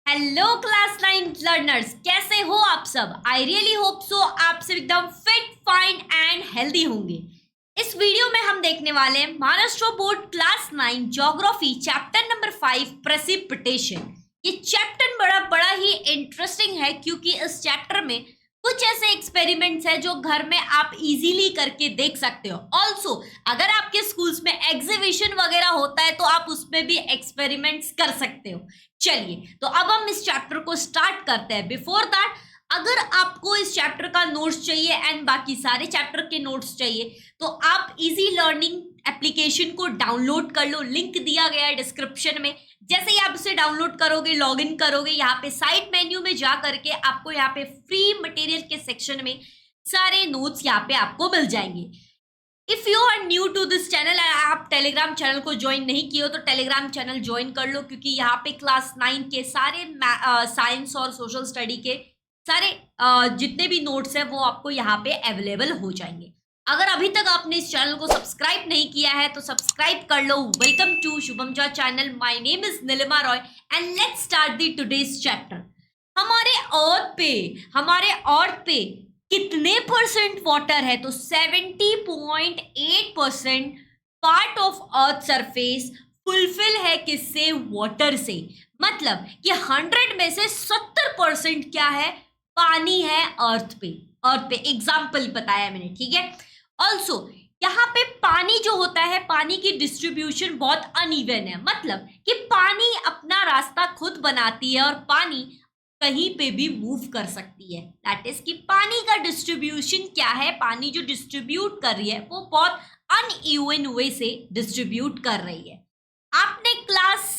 Hello class 9 learners, कैसे हो आप सब। आई रियली होप सो आप सब एकदम फिट फाइन एंड हेल्दी होंगे। इस वीडियो में हम देखने वाले हैं Maharashtra board class 9 geography chapter number 5 precipitation. ये चैप्टर बड़ा बड़ा ही इंटरेस्टिंग है क्योंकि इस चैप्टर में कुछ ऐसे एक्सपेरिमेंट्स हैं जो घर में आप इजीली करके देख सकते हो। ऑल्सो अगर आपके स्कूल्स में एग्जीबिशन वगैरह होता है तो आप उसमें भी एक्सपेरिमेंट्स कर सकते हो। चलिए तो अब हम इस चैप्टर को स्टार्ट करते हैं। बिफोर दैट, अगर आपको इस चैप्टर का नोट्स चाहिए एंड बाकी सारे चैप्टर के नोट्स चाहिए तो आप इजी लर्निंग एप्लीकेशन को डाउनलोड कर लो। लिंक दिया गया है डिस्क्रिप्शन में। जैसे ही आप इसे डाउनलोड करोगे, लॉगिन करोगे, यहाँ पे साइड मेन्यू में जा करके आपको यहाँ पे फ्री मटेरियल के सेक्शन में सारे नोट्स यहाँ पे आपको मिल जाएंगे। If you are new to this channel, आप टेलीग्राम चैनल को ज्वाइन नहीं किए हो तो टेलीग्राम चैनल ज्वाइन कर लो, क्योंकि यहाँ पे क्लास 9 के सारे साइंस और सोशल स्टडी के सारे जितने भी नोट्स हैं वो आपको यहाँ पे अवेलेबल हो जाएंगे। अगर अभी तक आपने इस चैनल को सब्सक्राइब नहीं किया है तो सब्सक्राइब कर लो। Welcome to Shubham Jha channel. My name is Neelima Roy and let's start the today's chapter. हमारे अर्थ पे कितने परसेंट वाटर है? तो 70.8% part of earth surface fulfil है किससे? वाटर से। मतलब कि 100 में से 70% क्या है? पानी है अर्थ पे। एग्जाम्पल बताया मैंने, ठीक है। ऑल्सो यहाँ पे पानी जो होता है, पानी की डिस्ट्रीब्यूशन बहुत अनइवन है। मतलब कि पानी अपना रास्ता खुद बनाती है और पानी कहीं पे भी मूव कर सकती है। दैट इज कि पानी का डिस्ट्रीब्यूशन क्या है? पानी जो डिस्ट्रीब्यूट कर रही है वो बहुत अनइवन वे से डिस्ट्रीब्यूट कर रही है। आपने क्लास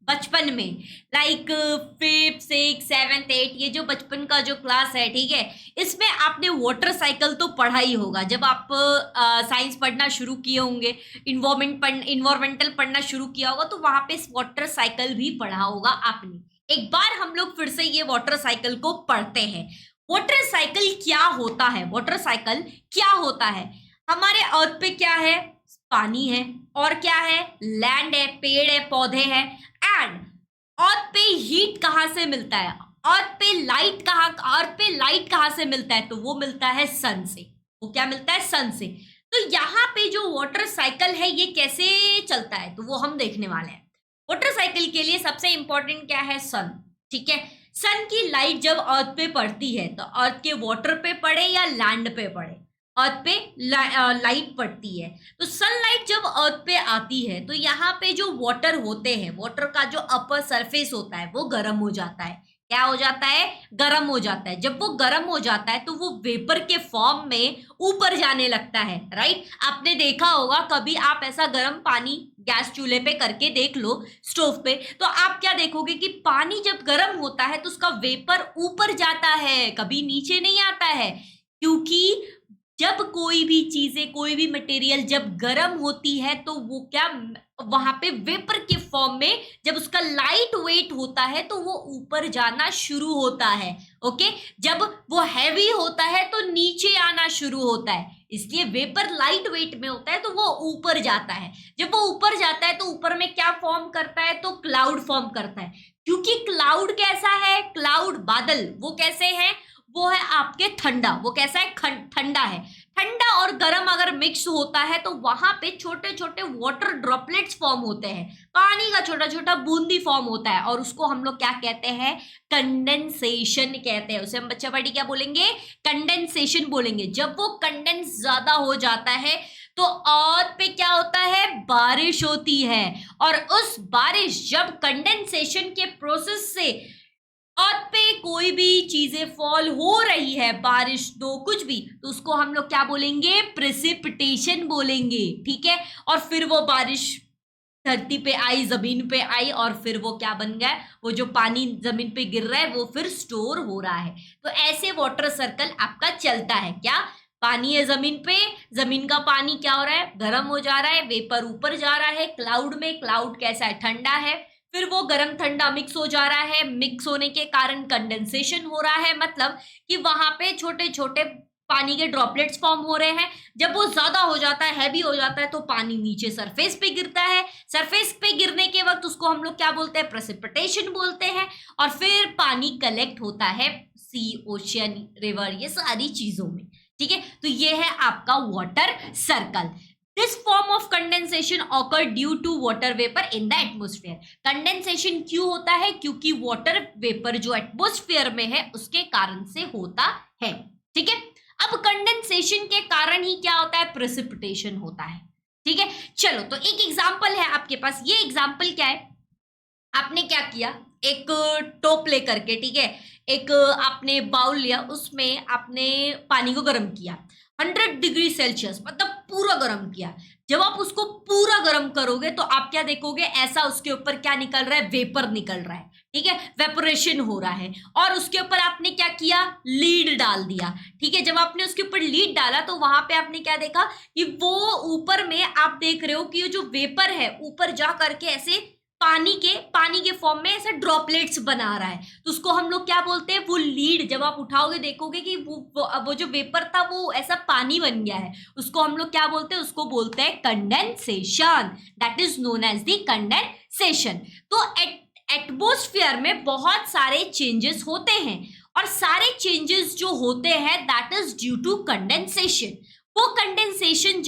बचपन में like 5th 6th 7th 8th ये जो बचपन का जो क्लास है, ठीक है, इसमें आपने वाटर साइकिल तो पढ़ा ही होगा। जब आप साइंस पढ़ना शुरू किए होंगे, इन्वायरमेंटल पढ़ना शुरू किया होगा तो वहां पे वाटर साइकिल भी पढ़ा होगा आपने। एक बार हम लोग फिर से ये वाटर साइकिल को पढ़ते हैं। वाटर साइकिल क्या होता है? वाटर साइकिल क्या होता है? हमारे अर्थ पे क्या है? पानी है, और क्या है? लैंड है, पेड़ है, पौधे हैं। एंड अर्थ पे हीट कहाँ से मिलता है? अर्थ पे लाइट कहाँ से मिलता है? तो वो मिलता है सन से। वो क्या मिलता है? सन से। तो यहाँ पे जो वाटर साइकिल है ये कैसे चलता है तो वो हम देखने वाले हैं। वाटर साइकिल के लिए सबसे इंपॉर्टेंट क्या है? सन, ठीक है। सन की लाइट जब अर्थ पे पड़ती है तो अर्थ के वाटर पे पड़े या लैंड पे पड़े, अर्थ पे लाइट पड़ती है। तो सनलाइट जब अर्थ पे आती है तो यहाँ पे जो वाटर होते हैं, वाटर का जो अपर सरफेस होता है वो गर्म हो जाता है। क्या हो जाता है? गर्म हो जाता है। जब वो गर्म हो जाता है तो वो वेपर के फॉर्म में ऊपर जाने लगता है, राइट। आपने देखा होगा, कभी आप ऐसा गर्म पानी गैस चूल्हे पे करके देख लो, स्टोव पे, तो आप क्या देखोगे कि पानी जब गर्म होता है तो उसका वेपर ऊपर जाता है, कभी नीचे नहीं आता है। क्योंकि जब कोई भी चीजें, कोई भी मटेरियल जब गर्म होती है तो वो क्या, वहां पे वेपर के फॉर्म में जब उसका लाइट वेट होता है तो वो ऊपर जाना शुरू होता है। ओके, जब वो हैवी होता है तो नीचे आना शुरू होता है। इसलिए वेपर लाइट वेट में होता है तो वो ऊपर जाता है। जब वो ऊपर जाता है तो ऊपर में क्या फॉर्म करता है? तो क्लाउड फॉर्म करता है। क्योंकि क्लाउड कैसा है? क्लाउड, बादल, वो कैसे है? वो है आपके ठंडा। वो कैसा है? ठंडा है। ठंडा और गर्म अगर मिक्स होता है तो वहां पे छोटे छोटे वाटर ड्रॉपलेट्स फॉर्म होते हैं, पानी का छोटा छोटा बूंदी फॉर्म होता है, और उसको हम लोग क्या कहते हैं? कंडेंसेशन कहते हैं। उसे हम बच्चा बड़ी क्या बोलेंगे? कंडेंसेशन बोलेंगे। जब वो कंडेंस ज्यादा हो जाता है तो अर्थ पे क्या होता है? बारिश होती है। और उस बारिश, जब कंडेंसेशन के प्रोसेस से अर्थ पे कोई भी चीजें फॉल हो रही है, बारिश दो कुछ भी, तो उसको हम लोग क्या बोलेंगे? प्रेसिपिटेशन बोलेंगे, ठीक है। और फिर वो बारिश धरती पे आई, जमीन पे आई, और फिर वो क्या बन गया? वो जो पानी जमीन पे गिर रहा है वो फिर स्टोर हो रहा है। तो ऐसे वाटर सर्कल आपका चलता है। क्या? पानी है जमीन पे, जमीन का पानी क्या हो रहा है? गर्म हो जा रहा है, वेपर ऊपर जा रहा है क्लाउड में। क्लाउड कैसा है? ठंडा है। फिर वो गर्म ठंडा मिक्स हो जा रहा है, मिक्स होने के कारण कंडेंसेशन हो रहा है। मतलब कि वहां पे छोटे छोटे पानी के ड्रॉपलेट्स फॉर्म हो रहे हैं। जब वो ज्यादा हो जाता है, हैवी हो जाता है, तो पानी नीचे सरफेस पे गिरता है। सरफेस पे गिरने के वक्त उसको हम लोग क्या बोलते हैं? प्रेसिपिटेशन बोलते हैं। और फिर पानी कलेक्ट होता है सी, ओशियन, रिवर, ये सारी चीजों में। ठीक है, तो ये है आपका water circle. This form of condensation occur due to water vapour in the atmosphere. Condensation क्यों होता है? क्योंकि वाटर वेपर जो एटमोस्फेयर में है उसके कारण से होता है। ठीक है, अब कंडेंसेशन के कारण ही क्या होता है? प्रेसिपिटेशन होता है। ठीक है, चलो तो एक एग्जांपल है आपके पास। ये एग्जांपल क्या है? आपने क्या किया, एक टोप ले करके, ठीक है, एक आपने बाउल लिया, उसमें आपने पानी को गर्म किया 100 डिग्री सेल्सियस, मतलब पूरा गर्म किया। जब आप उसको पूरा गर्म करोगे तो आप क्या देखोगे? ऐसा उसके ऊपर क्या निकल रहा है? वेपर निकल रहा है। ठीक है, वेपोरेशन हो रहा है। और उसके ऊपर आपने क्या किया? लीड डाल दिया। ठीक है, जब आपने उसके ऊपर लीड डाला तो वहां पे आपने क्या देखा कि वो ऊपर में आप देख रहे हो कि ये जो वेपर है ऊपर जा करके ऐसे पानी के फॉर्म में ऐसे ड्रॉपलेट्स बना रहा है। तो उसको हम लोग क्या बोलते हैं? वो लीड जब आप उठाओगे देखोगे कि वो जो वेपर था वो ऐसा पानी बन गया है। उसको हम लोग क्या बोलते हैं? उसको बोलते हैं condensation. That is known as the condensation. तो एटमॉस्फेयर में बहुत सारे चेंजेस होते हैं, और सारे चेंजेस जो होते हैं that is due to condensation. वो कंडेंसेशन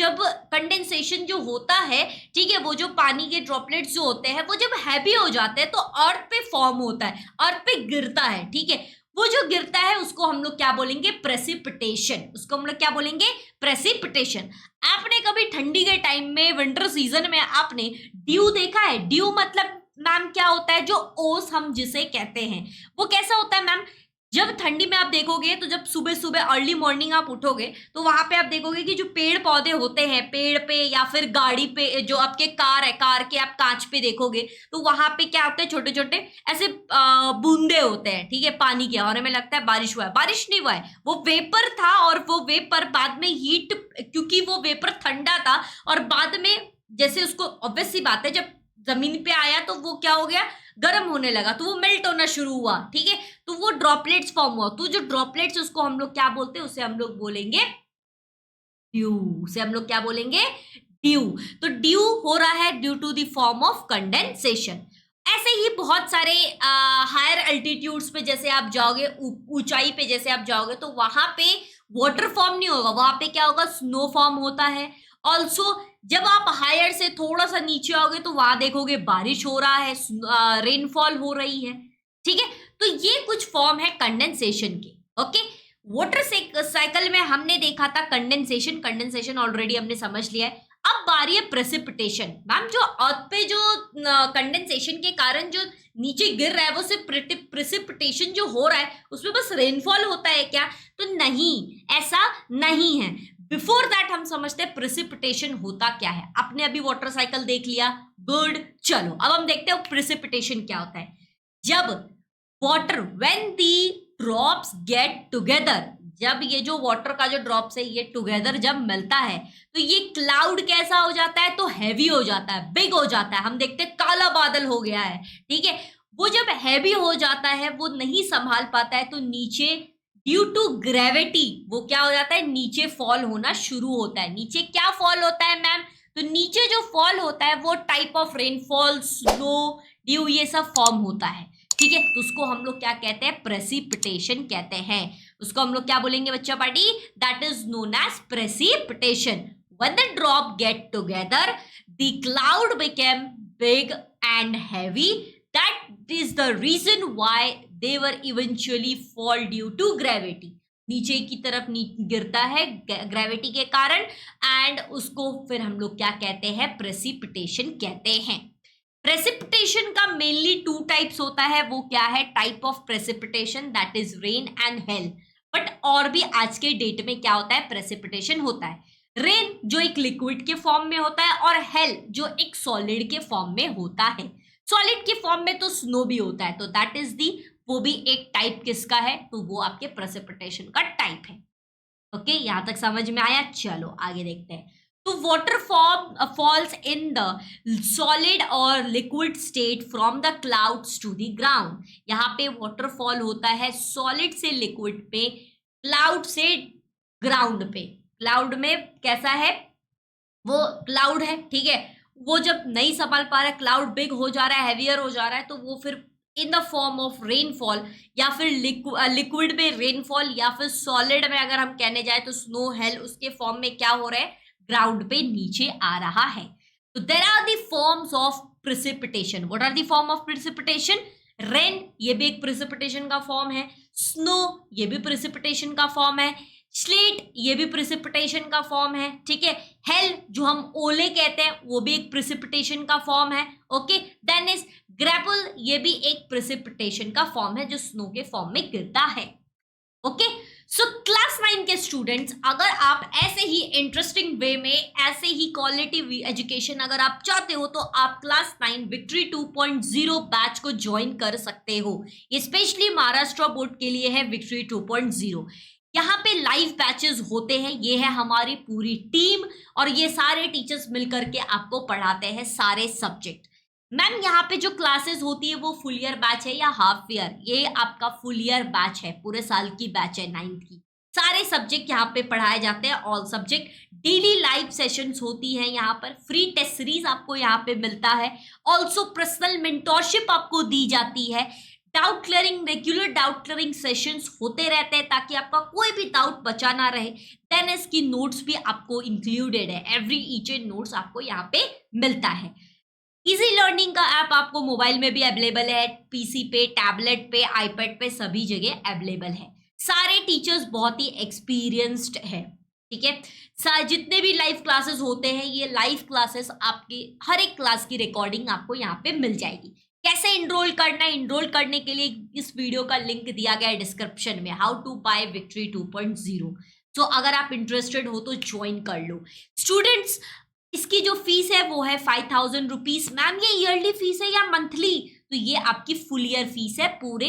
जो होता है, ठीक है, वो जो पानी के ड्रॉपलेट्स जो होते हैं वो जब हैवी हो जाते हैं तो अर्थ पे फॉर्म होता है, अर्थ पे गिरता है। ठीक है, वो जो गिरता है उसको हम लोग क्या बोलेंगे? प्रेसिपिटेशन। उसको हम लोग क्या बोलेंगे? प्रेसिपिटेशन। आपने कभी ठंडी के टाइम में, विंटर सीजन में आपने ड्यू देखा है? ड्यू मतलब मैम क्या होता है? जो ओस हम जिसे कहते हैं, वो कैसा होता है मैम? जब ठंडी में आप देखोगे तो जब सुबह सुबह अर्ली मॉर्निंग आप उठोगे तो वहां पे आप देखोगे कि जो पेड़ पौधे होते हैं, पेड़ पे या फिर गाड़ी पे, जो आपके कार है, कार के आप कांच पे देखोगे तो वहां पे क्या होते हैं? छोटे छोटे ऐसे बूंदे होते हैं। ठीक है, पानी के, और हमें लगता है बारिश हुआ है। बारिश नहीं हुआ है, वो वेपर था। और वो वेपर बाद में हीट, क्योंकि वो वेपर ठंडा था और बाद में जैसे उसको, ऑब्वियस सी बात है, जब जमीन पे आया तो वो क्या हो गया? गर्म होने लगा, तो वो मेल्ट होना शुरू हुआ। ठीक है, तो वो ड्रॉपलेट्स फॉर्म हुआ। तो जो ड्रॉपलेट्स, उसको हम लोग क्या बोलते हैं? उसे हम लोग बोलेंगे ड्यू। उसे हम लोग क्या बोलेंगे? ड्यू। तो ड्यू हो रहा है due to the form of condensation. ऐसे ही बहुत सारे हायर अल्टीट्यूड्स पे जैसे आप जाओगे, ऊंचाई पे जैसे आप जाओगे तो वहां पे वाटर फॉर्म नहीं होगा, वहां पे क्या होगा? स्नो फॉर्म होता है। ऑल्सो जब आप हायर से थोड़ा सा नीचे आओगे तो वहां देखोगे बारिश हो रहा है, रेनफॉल हो रही है। ठीक है, तो ये कुछ फॉर्म है कंडेंसेशन के। ओके, वाटर साइकिल में हमने देखा था कंडेंसेशन। कंडेंसेशन ऑलरेडी हमने समझ लिया है। अब बारी है प्रेसिपिटेशन। मैम जो अर्थ पे जो कंडेंसेशन के कारण जो नीचे गिर रहा है वो सिर्फ प्रेसिपिटेशन जो हो रहा है उसमें बस रेनफॉल होता है क्या? तो नहीं, ऐसा नहीं है। बिफोर दैट हम समझते हैं प्रेसिपिटेशन होता क्या है। आपने अभी वाटर साइकिल देख लिया, गुड। चलो अब हम देखते हैं प्रेसिपिटेशन क्या होता है। जब water, when the drops get together, जब ये जो वाटर का जो ड्रॉप्स है ये टुगेदर जब मिलता है तो ये क्लाउड कैसा हो जाता है? तो हैवी हो जाता है, बिग हो जाता है। हम देखते हैं काला बादल हो गया है। ठीक है, वो जब हैवी हो जाता है, वो नहीं संभाल पाता है, तो नीचे ड्यू टू ग्रेविटी वो क्या हो जाता है? नीचे फॉल होना शुरू होता है। नीचे क्या फॉल होता है मैम? तो नीचे जो फॉल होता है वो type of rainfall, snow, due, ये सब फॉर्म होता है। ठीक है, तो उसको हम लोग क्या कहते हैं? प्रेसिपिटेशन कहते हैं। उसको हम लोग क्या बोलेंगे बच्चा party? That is known as precipitation. When the drop get together, the cloud became big and heavy. That is the reason why they were eventually fall due to gravity. नीचे की तरफ गिरता है ग्रेविटी के कारण, एंड उसको फिर हम लोग क्या कहते हैं? प्रेसिपिटेशन कहते हैं। प्रेसिपिटेशन का मेनली 2 टाइप्स होता है। वो क्या है? Type of precipitation that is rain and hell. But और भी आज के डेट में क्या होता है? प्रेसिपिटेशन होता है। रेन जो एक लिक्विड के फॉर्म में होता है, और हेल जो एक सॉलिड के फॉर्म में होता है। सॉलिड के फॉर्म में तो स्नो भी होता है, तो दैट इज दी, वो भी एक टाइप किसका है? तो वो आपके प्रेसिपिटेशन का टाइप है। ओके, यहां तक समझ में आया? चलो आगे देखते हैं। तो water falls in the solid और liquid state from the clouds to the ground. यहाँ पे वाटरफॉल होता है सॉलिड से लिक्विड पे, क्लाउड से ग्राउंड पे। क्लाउड में कैसा है, वो क्लाउड है, ठीक है, वो जब नहीं संभाल पा रहा है, क्लाउड बिग हो जा रहा है, हैवियर हो जा रहा है, तो वो फिर in the form of rainfall या फिर लिक्विड में रेनफॉल या फिर सॉलिड में अगर हम कहने जाए तो स्नो हेल, उसके फॉर्म में क्या हो रहा है, ग्राउंड पे नीचे आ रहा है। तो there are the forms of precipitation. What are the form of precipitation? Rain, ये भी एक प्रिसिपिटेशन का फॉर्म है। स्नो, ये भी प्रिसिपिटेशन का फॉर्म है। स्लेट, ये भी प्रिसिपिटेशन का फॉर्म है, ठीक है। हेल, जो हम ओले कहते हैं, वो भी एक प्रिसिपिटेशन का फॉर्म है। ओके, देन इज ग्रेपल, ये भी एक प्रिसिपिटेशन का फॉर्म है जो स्नो के फॉर्म में गिरता है। ओके, सो क्लास 9 के स्टूडेंट्स, अगर आप ऐसे ही इंटरेस्टिंग वे में, ऐसे ही क्वालिटी एजुकेशन अगर आप चाहते हो, तो आप क्लास 9 विक्ट्री 2.0 बैच को ज्वाइन कर सकते हो। ये स्पेशली महाराष्ट्र बोर्ड के लिए है विक्ट्री 2.0। यहाँ पे लाइव बैचेस होते हैं, ये है हमारी पूरी टीम और ये सारे टीचर्स मिलकर के आपको पढ़ाते हैं सारे सब्जेक्ट। मैम, यहाँ पे जो क्लासेस होती है वो फुल ईयर बैच है या हाफ ईयर? ये आपका फुल ईयर बैच है, पूरे साल की बैच है 9th की। सारे सब्जेक्ट यहाँ पे पढ़ाए जाते हैं, all subject. Daily live sessions होती हैं यहाँ पर, फ्री टेस्ट सीरीज आपको यहाँ पे मिलता है, ऑल्सो पर्सनल मेंटोरशिप आपको दी जाती है। Doubt clearing, regular doubt clearing sessions होते रहते हैं ताकि आपका कोई भी डाउट बचा ना रहे। देन इसकी नोट्स भी आपको इंक्लूडेड है, एवरी ईच एंड नोट्स आपको यहाँ पे मिलता है। इजी लर्निंग का ऐप आपको मोबाइल में भी अवेलेबल है, पीसी पे, टैबलेट पे, आईपैड पे, सभी जगह अवेलेबल है। सारे टीचर्स बहुत ही एक्सपीरियंस्ड है, ठीक है। जितने भी लाइव क्लासेस होते हैं, ये लाइव क्लासेस आपकी हर एक क्लास की रिकॉर्डिंग आपको यहाँ पे मिल जाएगी। कैसे इनरोल करना है? इनरोल करने के लिए इस वीडियो का लिंक दिया गया है डिस्क्रिप्शन में, हाउ टू बाय विक्ट्री 2.0। तो अगर आप इंटरेस्टेड हो तो ज्वाइन कर लो। स्टूडेंट्स, इसकी जो फीस है वो है 5000 रुपीज। मैम, ये ईयरली फीस है या मंथली? तो ये आपकी फुल ईयर फीस है, पूरे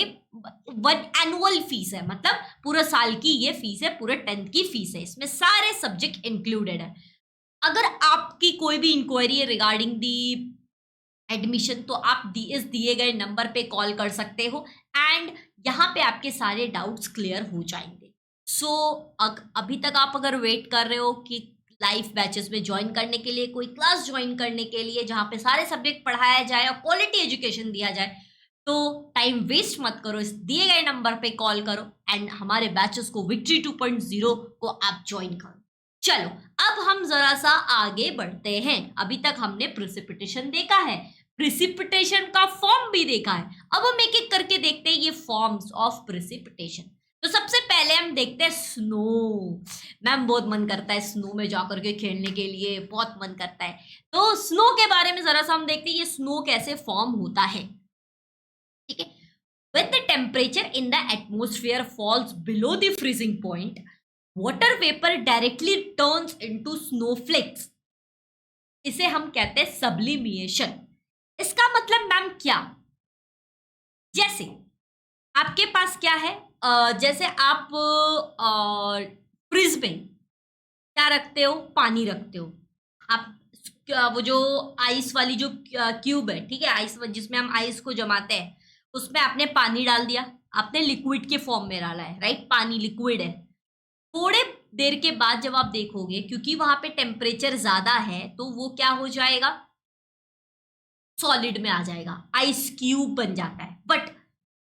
एनुअल फीस है, मतलब पूरे साल की ये फीस है, पूरे 10th की फीस है, इसमें सारे सब्जेक्ट इंक्लूडेड है। अगर आपकी कोई भी इंक्वायरी है रिगार्डिंग दी एडमिशन, तो आप इस दिए गए नंबर पे कॉल कर सकते हो एंड यहाँ पे आपके सारे डाउट्स क्लियर हो जाएंगे। सो अभी तक आप अगर वेट कर रहे हो कि लाइव बैचेस में ज्वाइन करने के लिए, कोई क्लास ज्वाइन करने के लिए जहाँ पे सारे सब्जेक्ट पढ़ाया जाए और क्वालिटी एजुकेशन दिया जाए, तो टाइम वेस्ट मत करो, इस दिए गए नंबर पे कॉल करो एंड हमारे बैचेस को विक्ट्री 2.0 को आप ज्वाइन करो। चलो, अब हम जरा सा आगे बढ़ते हैं। अभी तक हमने प्रिसिपिटेशन देखा है, प्रिसिपिटेशन का फॉर्म भी देखा है। अब हम एक एक करके देखते हैं ये फॉर्म्स ऑफ प्रिसिपिटेशन। तो सबसे पहले हम देखते हैं स्नो। मैम, बहुत मन करता है स्नो में जाकर के खेलने के लिए, बहुत मन करता है। तो स्नो के बारे में जरा सा हम देखते हैं ये स्नो कैसे फॉर्म होता है, ठीक है। When the temperature in the atmosphere falls below the freezing point, water vapor directly turns into snowflakes. इसे हम कहते हैं सब्लिमिएशन। इसका मतलब मैम क्या? जैसे आपके पास क्या है, जैसे आप फ्रिज में क्या रखते हो, पानी रखते हो आप, वो जो आइस वाली जो क्यूब है, ठीक है, आइस जिसमें हम आइस को जमाते हैं, उसमें आपने पानी डाल दिया, आपने लिक्विड के फॉर्म में डाला है, राइट, पानी लिक्विड है। थोड़े देर के बाद जब आप देखोगे, क्योंकि वहां पे टेम्परेचर ज्यादा है, तो वो क्या हो जाएगा, सॉलिड में आ जाएगा, आइस क्यूब बन जाता है। बट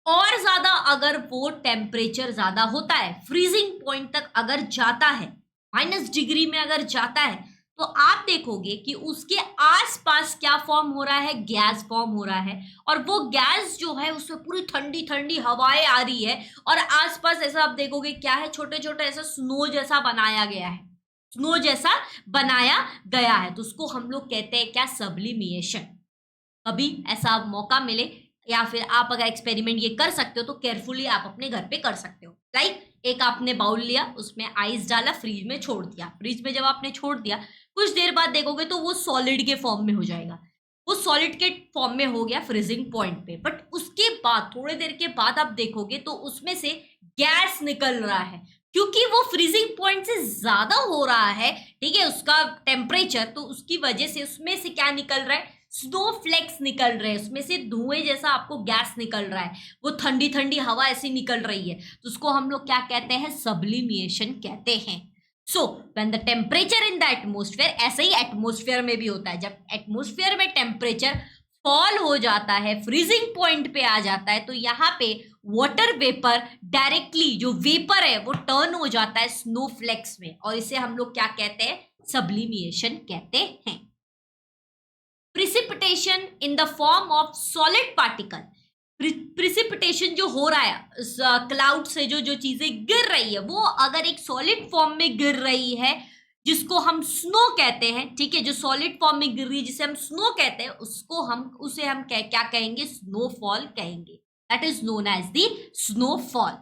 और ज्यादा अगर वो टेम्परेचर ज्यादा होता है, फ्रीजिंग पॉइंट तक अगर जाता है, -डिग्री में अगर जाता है, तो आप देखोगे कि उसके आसपास क्या फॉर्म हो रहा है, गैस फॉर्म हो रहा है। और वो गैस जो है उसमें पूरी ठंडी ठंडी हवाएं आ रही है और आसपास ऐसा आप देखोगे क्या है, छोटे छोटे ऐसा स्नो जैसा बनाया गया है, स्नो जैसा बनाया गया है। तो उसको हम लोग कहते हैं क्या, सब्लिमिएशन। कभी ऐसा मौका मिले या फिर आप अगर एक्सपेरिमेंट ये कर सकते हो तो केयरफुली आप अपने घर पे कर सकते हो। लाइक एक आपने बाउल लिया, उसमें आइस डाला, फ्रिज में छोड़ दिया। फ्रिज में जब आपने छोड़ दिया, कुछ देर बाद देखोगे तो वो सॉलिड के फॉर्म में हो जाएगा। वो सॉलिड के फॉर्म में हो गया फ्रीजिंग पॉइंट पे। बट उसके बाद थोड़ी देर के बाद आप देखोगे तो उसमें से गैस निकल रहा है, क्योंकि वो फ्रीजिंग पॉइंट से ज्यादा हो रहा है, ठीक है, उसका टेम्परेचर। तो उसकी वजह से उसमें से क्या निकल रहा है, स्नोफ्लेक्स निकल रहे हैं, उसमें से धुएं जैसा आपको गैस निकल रहा है, वो ठंडी ठंडी हवा ऐसी निकल रही है। तो उसको हम लोग क्या कहते हैं, सब्लिमिएशन कहते हैं। So when the temperature in the atmosphere, ऐसे ही एटमोस्फेयर में भी होता है, जब एटमोस्फेयर में टेम्परेचर फॉल हो जाता है, फ्रीजिंग पॉइंट पे आ जाता है, तो यहाँ पे वाटर वेपर डायरेक्टली, जो वेपर है वो टर्न हो जाता है स्नोफ्लेक्स में, और इसे हम लोग क्या कहते हैं, सब्लिमिएशन कहते हैं। Precipitation in the form of solid particle, precipitation जो हो रहा है क्लाउड से, जो चीजें गिर रही है वो अगर एक सॉलिड फॉर्म में गिर रही है, जिसको हम स्नो कहते हैं, ठीक है, जो सॉलिड फॉर्म में गिर रही है जिसे हम स्नो कहते हैं, उसे हम क्या कहेंगे, स्नोफॉल कहेंगे। That is known as the snowfall.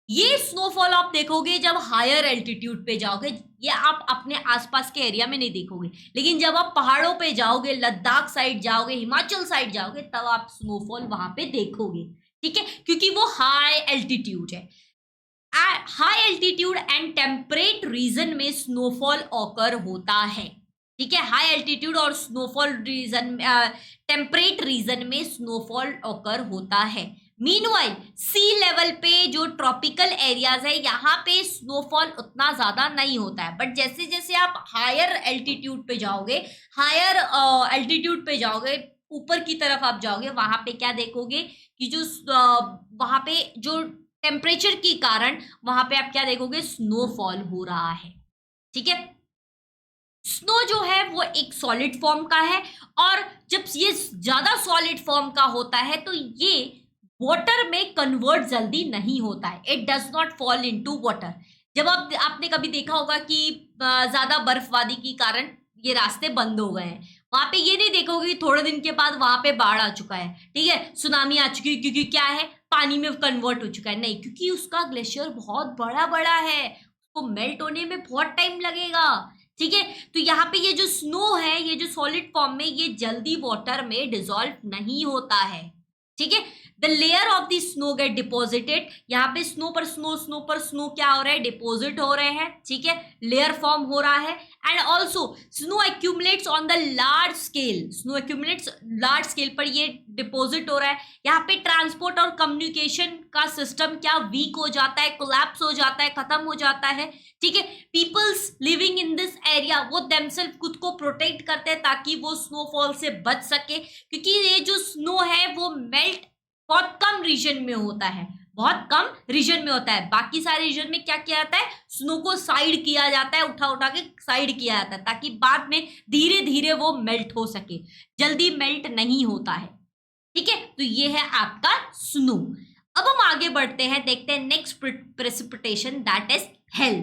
ये स्नोफॉल आप देखोगे जब हायर एल्टीट्यूड पे जाओगे, ये आप अपने आसपास के एरिया में नहीं देखोगे, लेकिन जब आप पहाड़ों पे जाओगे, लद्दाख साइड जाओगे, हिमाचल साइड जाओगे, तब आप स्नोफॉल वहां पे देखोगे, ठीक है, क्योंकि वो हाई एल्टीट्यूड है। High altitude and temperate region में स्नोफॉल ऑकर होता है, ठीक है, हाई एल्टीट्यूड और स्नोफॉल रीजन, टेम्परेट रीजन में स्नोफॉल ऑकर होता है। मीनवाइल सी लेवल पे जो ट्रॉपिकल एरियाज है, यहाँ पे स्नोफॉल उतना ज्यादा नहीं होता है, बट जैसे जैसे आप हायर एल्टीट्यूड पे जाओगे, हायर एल्टीट्यूड पे जाओगे, ऊपर की तरफ आप जाओगे, वहां पे क्या देखोगे कि जो वहां पे जो टेम्परेचर के कारण वहां पे आप क्या देखोगे, स्नोफॉल हो रहा है, ठीक है। स्नो जो है वो एक सॉलिड फॉर्म का है, और जब ये ज्यादा सॉलिड फॉर्म का होता है तो ये वाटर में कन्वर्ट जल्दी नहीं होता है, it does not fall into water. जब आपने कभी देखा होगा कि ज्यादा बर्फबारी के कारण ये रास्ते बंद हो गए हैं, वहां पे ये नहीं देखोगे कि थोड़े दिन के बाद वहां पे बाढ़ आ चुका है, ठीक है, सुनामी आ चुकी है, क्योंकि क्या है, पानी में कन्वर्ट हो चुका है, नहीं, क्योंकि उसका ग्लेशियर बहुत बड़ा बड़ा है, उसको मेल्ट होने में बहुत टाइम लगेगा, ठीक है। तो यहाँ पे ये जो स्नो है, ये जो सॉलिड फॉर्म में, ये जल्दी वाटर में डिसॉल्व नहीं होता है, ठीक है। The layer of the snow get deposited, यहाँ पे स्नो पर स्नो, स्नो पर स्नो क्या हो रहा है, डिपोजिट हो रहे हैं, ठीक है, लेयर फॉर्म हो रहा है। And also snow accumulates on the large scale, snow accumulates large scale पर ये डिपोजिट हो रहा है। यहाँ पे ट्रांसपोर्ट और कम्युनिकेशन का सिस्टम क्या वीक हो जाता है, कोलैप्स हो जाता है, खत्म हो जाता है, ठीक है। Peoples living in this area वो देमसेल्फ खुद को प्रोटेक्ट करते हैं ताकि वो स्नोफॉल से बच सके, क्योंकि ये जो स्नो है वो मेल्ट बहुत कम रीजन में होता है, बहुत कम रीजन में होता है। बाकी सारे रीजन में क्या किया जाता है, स्नो को साइड किया जाता है, उठा उठा के साइड किया जाता है, ताकि बाद में धीरे धीरे वो मेल्ट हो सके, जल्दी मेल्ट नहीं होता है, ठीक है। तो ये है आपका स्नो। अब हम आगे बढ़ते हैं, देखते हैं next precipitation, that is hail.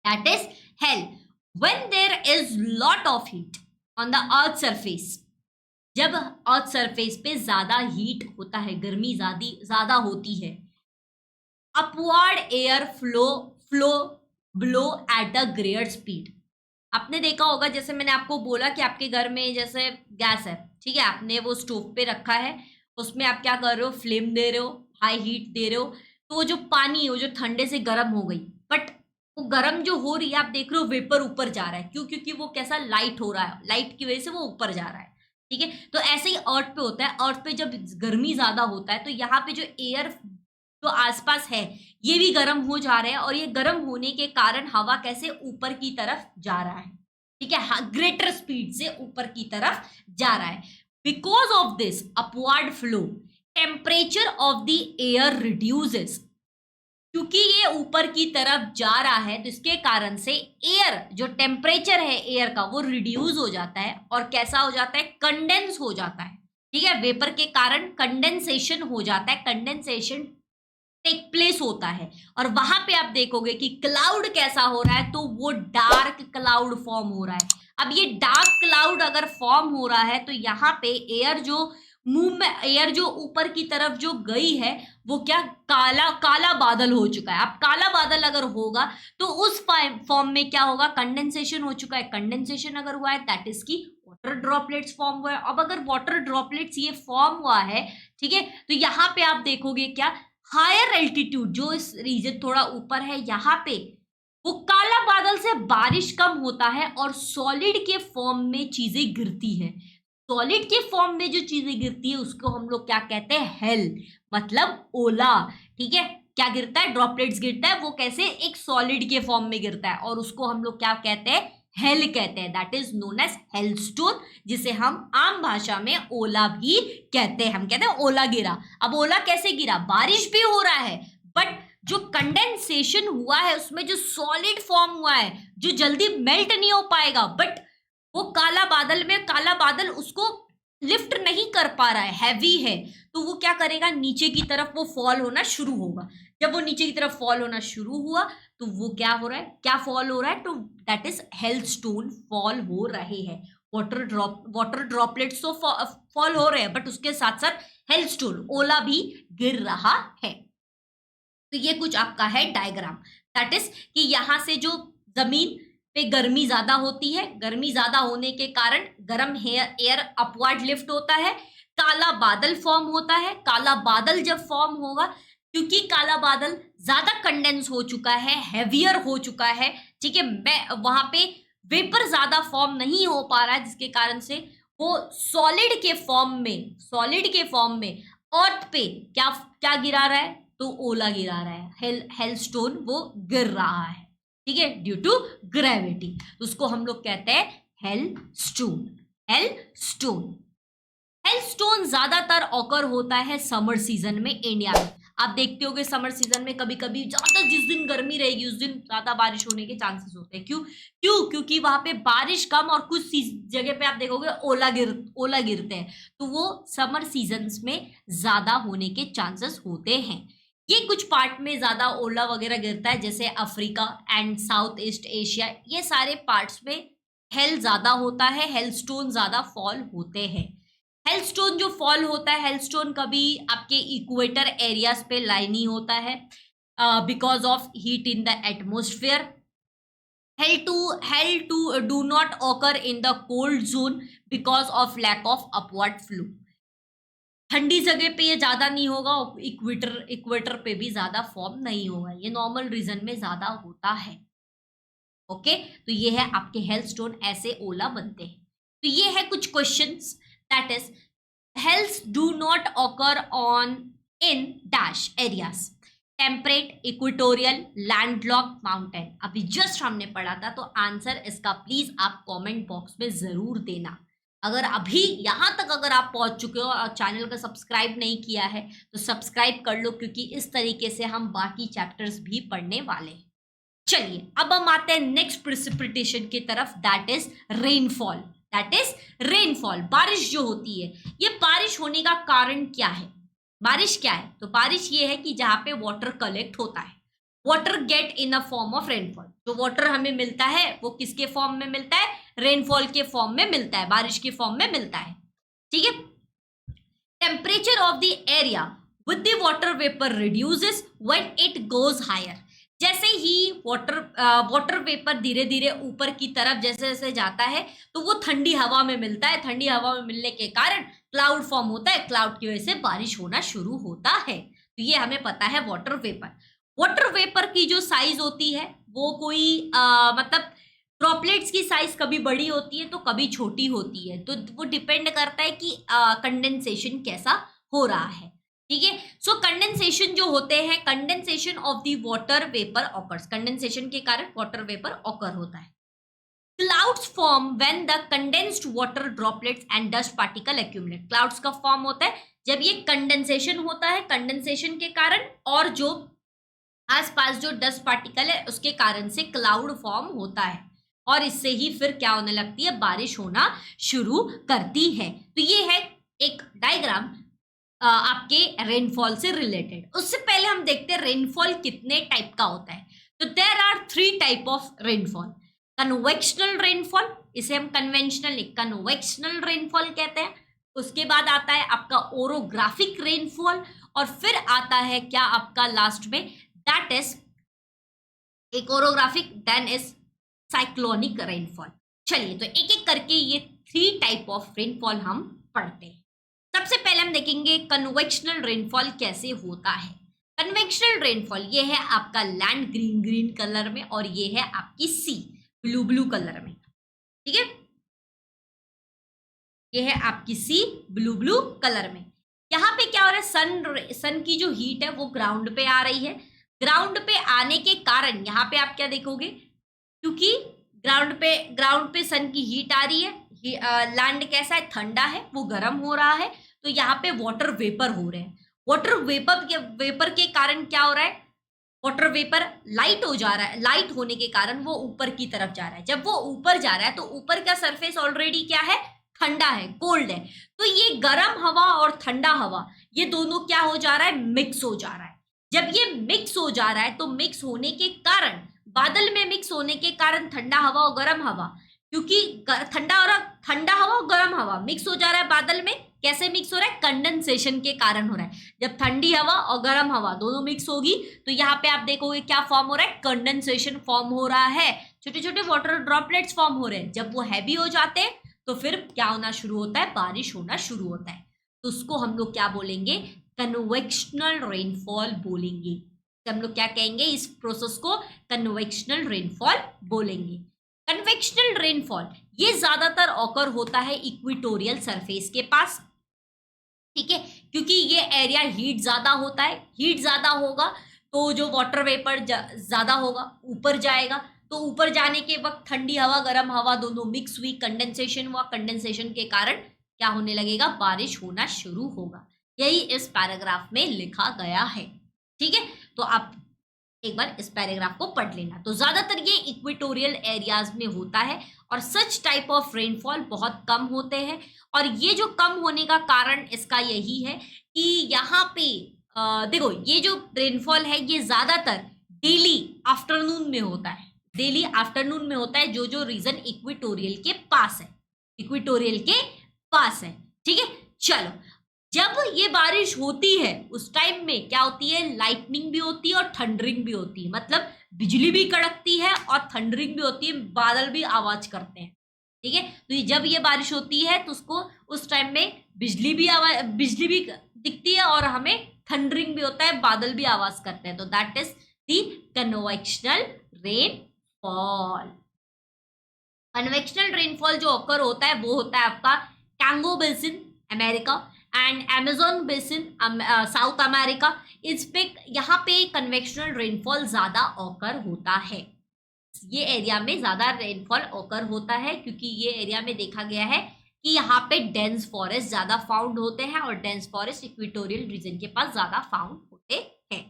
That is hail when there is lot of heat on the earth surface. जब अर्थ सरफेस पे ज्यादा हीट होता है, गर्मी ज्यादा होती है, upward air flow blow at the greater speed. आपने देखा होगा, जैसे मैंने आपको बोला कि आपके घर में जैसे गैस है, ठीक है, आपने वो स्टोव पे रखा है, उसमें आप क्या कर रहे हो, फ्लेम दे रहे हो, हाई हीट दे रहे हो, तो वो जो पानी है वो जो ठंडे से गर्म हो गई, बट वो गर्म जो हो रही है, आप देख रहे हो वेपर ऊपर जा रहा है, क्यों, क्योंकि वो कैसा लाइट हो रहा है, लाइट की वजह से वो ऊपर जा रहा है, ठीक है। तो ऐसे ही अर्थ पे होता है, अर्थ पे जब गर्मी ज्यादा होता है तो यहाँ पे जो एयर जो आसपास है ये भी गर्म हो जा रहे हैं, और ये गर्म होने के कारण हवा कैसे ऊपर की तरफ जा रहा है, ठीक है, ग्रेटर स्पीड से ऊपर की तरफ जा रहा है। Because of this upward flow temperature of the air reduces, क्योंकि ये ऊपर की तरफ जा रहा है तो इसके कारण से एयर जो टेम्परेचर है एयर का वो रिड्यूस हो जाता है, और कैसा हो जाता है, कंडेंस हो जाता है, ठीक है, वेपर के कारण कंडेंसेशन हो जाता है, कंडेंसेशन टेक प्लेस होता है, और वहां पे आप देखोगे कि क्लाउड कैसा हो रहा है, तो वो डार्क क्लाउड फॉर्म हो रहा है। अब ये डार्क क्लाउड अगर फॉर्म हो रहा है तो यहाँ पे एयर जो मुंह में, एयर जो ऊपर की तरफ जो गई है वो क्या, काला काला बादल हो चुका है। अब काला बादल अगर होगा तो उस फॉर्म में क्या होगा, कंडेंसेशन हो चुका है, कंडेंसेशन अगर हुआ है दैट इज की वाटर ड्रॉपलेट्स फॉर्म हुआ है। अब अगर वाटर ड्रॉपलेट्स ये फॉर्म हुआ है, ठीक है, तो यहाँ पे आप देखोगे क्या, हायर एल्टीट्यूड जो इस रीजन थोड़ा ऊपर है, यहाँ पे वो काला बादल से बारिश कम होता है और सॉलिड के फॉर्म में चीजें गिरती है। सॉलिड के फॉर्म में जो चीजें गिरती है उसको हम लोग क्या कहते हैं, हेल, मतलब ओला, ठीक है। क्या गिरता है, ड्रॉपलेट्स गिरता है, वो कैसे, एक सॉलिड के फॉर्म में गिरता है, और उसको हम लोग क्या कहते हैं, हेल कहते हैं, that is known as hailstone, जिसे हम आम भाषा में ओला भी कहते हैं। हम कहते हैं ओला गिरा। अब ओला कैसे गिरा, बारिश भी हो रहा है, बट जो कंडेंसेशन हुआ है उसमें जो सॉलिड फॉर्म हुआ है, जो जल्दी मेल्ट नहीं हो पाएगा, बट वो काला बादल में, काला बादल उसको लिफ्ट नहीं कर पा रहा है, हैवी है, तो वो क्या करेगा, नीचे की तरफ वो फॉल होना शुरू होगा। जब वो नीचे की तरफ फॉल होना शुरू हुआ तो वो क्या हो रहा है, क्या फॉल हो रहा है, तो दैट इज हेलस्टोन फॉल हो रहे हैं। वाटर ड्रॉपलेट्स तो फॉल हो रहे हैं, बट उसके साथ साथ हेलस्टोन, ओला भी गिर रहा है। तो ये कुछ आपका है डायग्राम, दैट इज कि यहां से जो जमीन पे गर्मी ज्यादा होती है, गर्मी ज्यादा होने के कारण गर्म एयर अपवर्ड लिफ्ट होता है, काला बादल फॉर्म होता है। काला बादल जब फॉर्म होगा, क्योंकि काला बादल ज्यादा कंडेंस हो चुका है, हैवियर हो चुका है, ठीक है, मैं वहां पे वेपर ज्यादा फॉर्म नहीं हो पा रहा है, जिसके कारण से वो सॉलिड के फॉर्म में अर्थ पे क्या क्या गिरा रहा है, तो ओला गिरा रहा है, हेलस्टोन वो गिर रहा है, ठीक है, ड्यू टू ग्रेविटी। तो उसको हम लोग कहते हैं हेलस्टोन। हेलस्टोन ज्यादातर ऑकर होता है समर सीजन में इंडिया में। आप देखते होगे समर सीजन में कभी कभी ज्यादा, जिस दिन गर्मी रहेगी उस दिन ज्यादा बारिश होने के चांसेस होते हैं। क्योंकि वहां पे बारिश कम, और कुछ जगह पे आप देखोगे ओला गिरते हैं, तो वो समर सीजन में ज्यादा होने के चांसेस होते हैं। ये कुछ पार्ट में ज्यादा ओला वगैरह गिरता है, जैसे Africa and south east Asia, ये सारे पार्ट्स में हेल ज्यादा होता है, हेलस्टोन ज्यादा फॉल होते हैं। हेलस्टोन जो फॉल होता है, हेलस्टोन कभी आपके इक्वेटर एरियाज पे लाई नहीं होता है, because of heat in the atmosphere. Hell to do not occur in the cold zone because of lack of upward flow. ठंडी जगह पे ये ज्यादा नहीं होगा, इक्वेटर पे भी ज्यादा फॉर्म नहीं होगा, ये नॉर्मल रीजन में ज्यादा होता है। ओके, तो ये है आपके हेलस्टोन, ऐसे ओला बनते हैं। तो ये है कुछ questions, that is hails do not occur on in dash areas, temperate, equatorial, landlocked, mountain. अभी जस्ट हमने पढ़ा था, तो आंसर इसका प्लीज आप कमेंट बॉक्स में जरूर देना। अगर अभी यहां तक अगर आप पहुंच चुके हो और चैनल को सब्सक्राइब नहीं किया है तो सब्सक्राइब कर लो, क्योंकि इस तरीके से हम बाकी चैप्टर्स भी पढ़ने वाले हैं। चलिए अब हम आते हैं नेक्स्ट प्रेसिपिटेशन की तरफ, दैट इज रेनफॉल। बारिश जो होती है, ये बारिश होने का कारण क्या है, बारिश क्या है, तो बारिश ये है कि जहां पे वाटर कलेक्ट होता है, water get in a form of rainfall. जो वाटर हमें मिलता है वो किसके फॉर्म में मिलता है, रेनफॉल के फॉर्म में मिलता है, बारिश के फॉर्म में मिलता है, ठीक है। Temperature of the area with the water vapour reduces when it goes higher. जैसे ही वाटर वेपर धीरे धीरे ऊपर की तरफ जैसे जैसे जाता है, तो वो ठंडी हवा में मिलता है, ठंडी हवा में मिलने के कारण क्लाउड फॉर्म होता है, क्लाउड की वजह से बारिश होना शुरू होता है। तो ये हमें पता है वाटर वेपर की जो साइज होती है वो कोई मतलब ड्रॉपलेट्स की साइज कभी बड़ी होती है तो कभी छोटी होती है, तो वो डिपेंड करता है कि कंडेंसेशन कैसा हो रहा है, ठीक है। सो कंडेंसेशन जो होते हैं, condensation of the water vapour occurs, condensation के कारण वाटर वेपर ऑकर होता है। Clouds form when the condensed water droplets and dust particle accumulate. Clouds का फॉर्म होता है जब ये कंडेंसेशन होता है, कंडेंसेशन के कारण, और जो आसपास जो डस्ट पार्टिकल है उसके कारण से क्लाउड फॉर्म होता है, और इससे ही फिर क्या होने लगती है, बारिश होना शुरू करती है। तो ये है एक डायग्राम आपके रेनफॉल से रिलेटेड। उससे पहले हम देखते हैं रेनफॉल कितने टाइप का होता है। तो there are 3 type of rainfall. Convectional rainfall, इसे हम कन्वेक्शनल रेनफॉल कहते हैं। उसके बाद आता है आपका ओरोग्राफिक रेनफॉल, और फिर आता है क्या आपका लास्ट में, दैट इज एक orographic, then is cyclonic rainfall. चलिए तो एक एक करके ये 3 टाइप ऑफ रेनफॉल हम पढ़ते हैं। सबसे पहले हम देखेंगे कन्वेक्शनल रेनफॉल कैसे होता है। कन्वेक्शनल रेनफॉल ये है आपका लैंड ग्रीन ग्रीन कलर में, और ये है आपकी सी ब्लू ब्लू कलर में, ठीक है। ये है आपकी सी ब्लू ब्लू कलर में। यहाँ पे क्या हो रहा है, सन की जो हीट है वो ग्राउंड पे आ रही है। ग्राउंड पे आने के कारण यहाँ पे आप क्या देखोगे, क्योंकि ग्राउंड पे सन की हीट आ रही है, लैंड कैसा है, ठंडा है, वो गर्म हो रहा है, तो यहाँ पे वाटर वेपर हो रहे हैं। वाटर वेपर के कारण क्या हो रहा है, वाटर वेपर लाइट हो जा रहा है, लाइट होने के कारण वो ऊपर की तरफ जा रहा है। जब वो ऊपर जा रहा है तो ऊपर का सरफेस ऑलरेडी क्या है, ठंडा है, कोल्ड है, तो ये गर्म हवा और ठंडा हवा ये दोनों क्या हो जा रहा है, मिक्स हो जा रहा है। जब ये मिक्स हो जा रहा है तो मिक्स होने के कारण, बादल में मिक्स होने के कारण ठंडा हवा और गर्म हवा, क्योंकि ठंडा हवा और गर्म हवा मिक्स हो जा रहा है बादल में, कैसे मिक्स हो रहा है, कंडेंसेशन के कारण हो रहा है। जब ठंडी हवा और गर्म हवा दोनों मिक्स होगी तो यहाँ पे आप देखोगे क्या फॉर्म हो रहा है, कंडेंसेशन फॉर्म हो रहा है, छोटे छोटे वाटर ड्रॉपलेट्स फॉर्म हो रहे हैं। जब वो हैवी हो जाते हैं तो फिर क्या होना शुरू होता है, बारिश होना शुरू होता है। तो उसको हम लोग क्या बोलेंगे, कन्वेक्शनल रेनफॉल बोलेंगे। तो हम लोग क्या कहेंगे, इस प्रोसेस को कन्वेक्शनल रेनफॉल बोलेंगे। कन्वेक्शनल रेनफॉल ये ज्यादातर ऑकर होता है इक्वेटोरियल सरफेस के पास, ठीक है, क्योंकि ये एरिया हीट ज्यादा होता है, हीट ज्यादा होगा तो जो वाटर वेपर ज्यादा होगा, ऊपर जाएगा, तो ऊपर जाने के वक्त ठंडी हवा गर्म हवा दोनों मिक्स हुई, कंडेंसेशन हुआ, कंडेंसेशन के कारण क्या होने लगेगा, बारिश होना शुरू होगा। यही इस पैराग्राफ में लिखा गया है, ठीक है। तो आप एक बार इस पैराग्राफ को पढ़ लेना। तो ज्यादातर ये इक्वेटोरियल एरियाज में होता है और सच टाइप ऑफ रेनफॉल बहुत कम होते हैं। और ये जो कम होने का कारण इसका यही है कि यहाँ पे देखो, ये जो रेनफॉल है ये ज्यादातर डेली आफ्टरनून में होता है, डेली आफ्टरनून में होता है, जो रीजन इक्वेटोरियल के पास है, इक्वेटोरियल के पास है, ठीक है। चलो, जब ये बारिश होती है उस टाइम में क्या होती है, लाइटनिंग भी होती है और थंडरिंग भी होती है, मतलब बिजली भी कड़कती है और थंडरिंग भी होती है, बादल भी आवाज करते हैं, ठीक है। तो जब ये बारिश होती है तो उसको उस टाइम में बिजली भी दिखती है और हमें थंडरिंग भी होता है, बादल भी आवाज करते हैं। तो that is the convectional rainfall. Convectional rainfall जो ऑकर होता है वो होता है आपका Congo basin America and Amazon basin south America. इस पे यहाँ पे कन्वेक्शनल रेनफॉल ज्यादा ऑकर होता है, ये एरिया में ज्यादा रेनफॉल ऑकर होता है क्योंकि ये एरिया में देखा गया है कि यहाँ पे डेंस फॉरेस्ट ज्यादा फाउंड होते हैं और डेंस फॉरेस्ट इक्वेटोरियल रीजन के पास ज्यादा फाउंड होते हैं।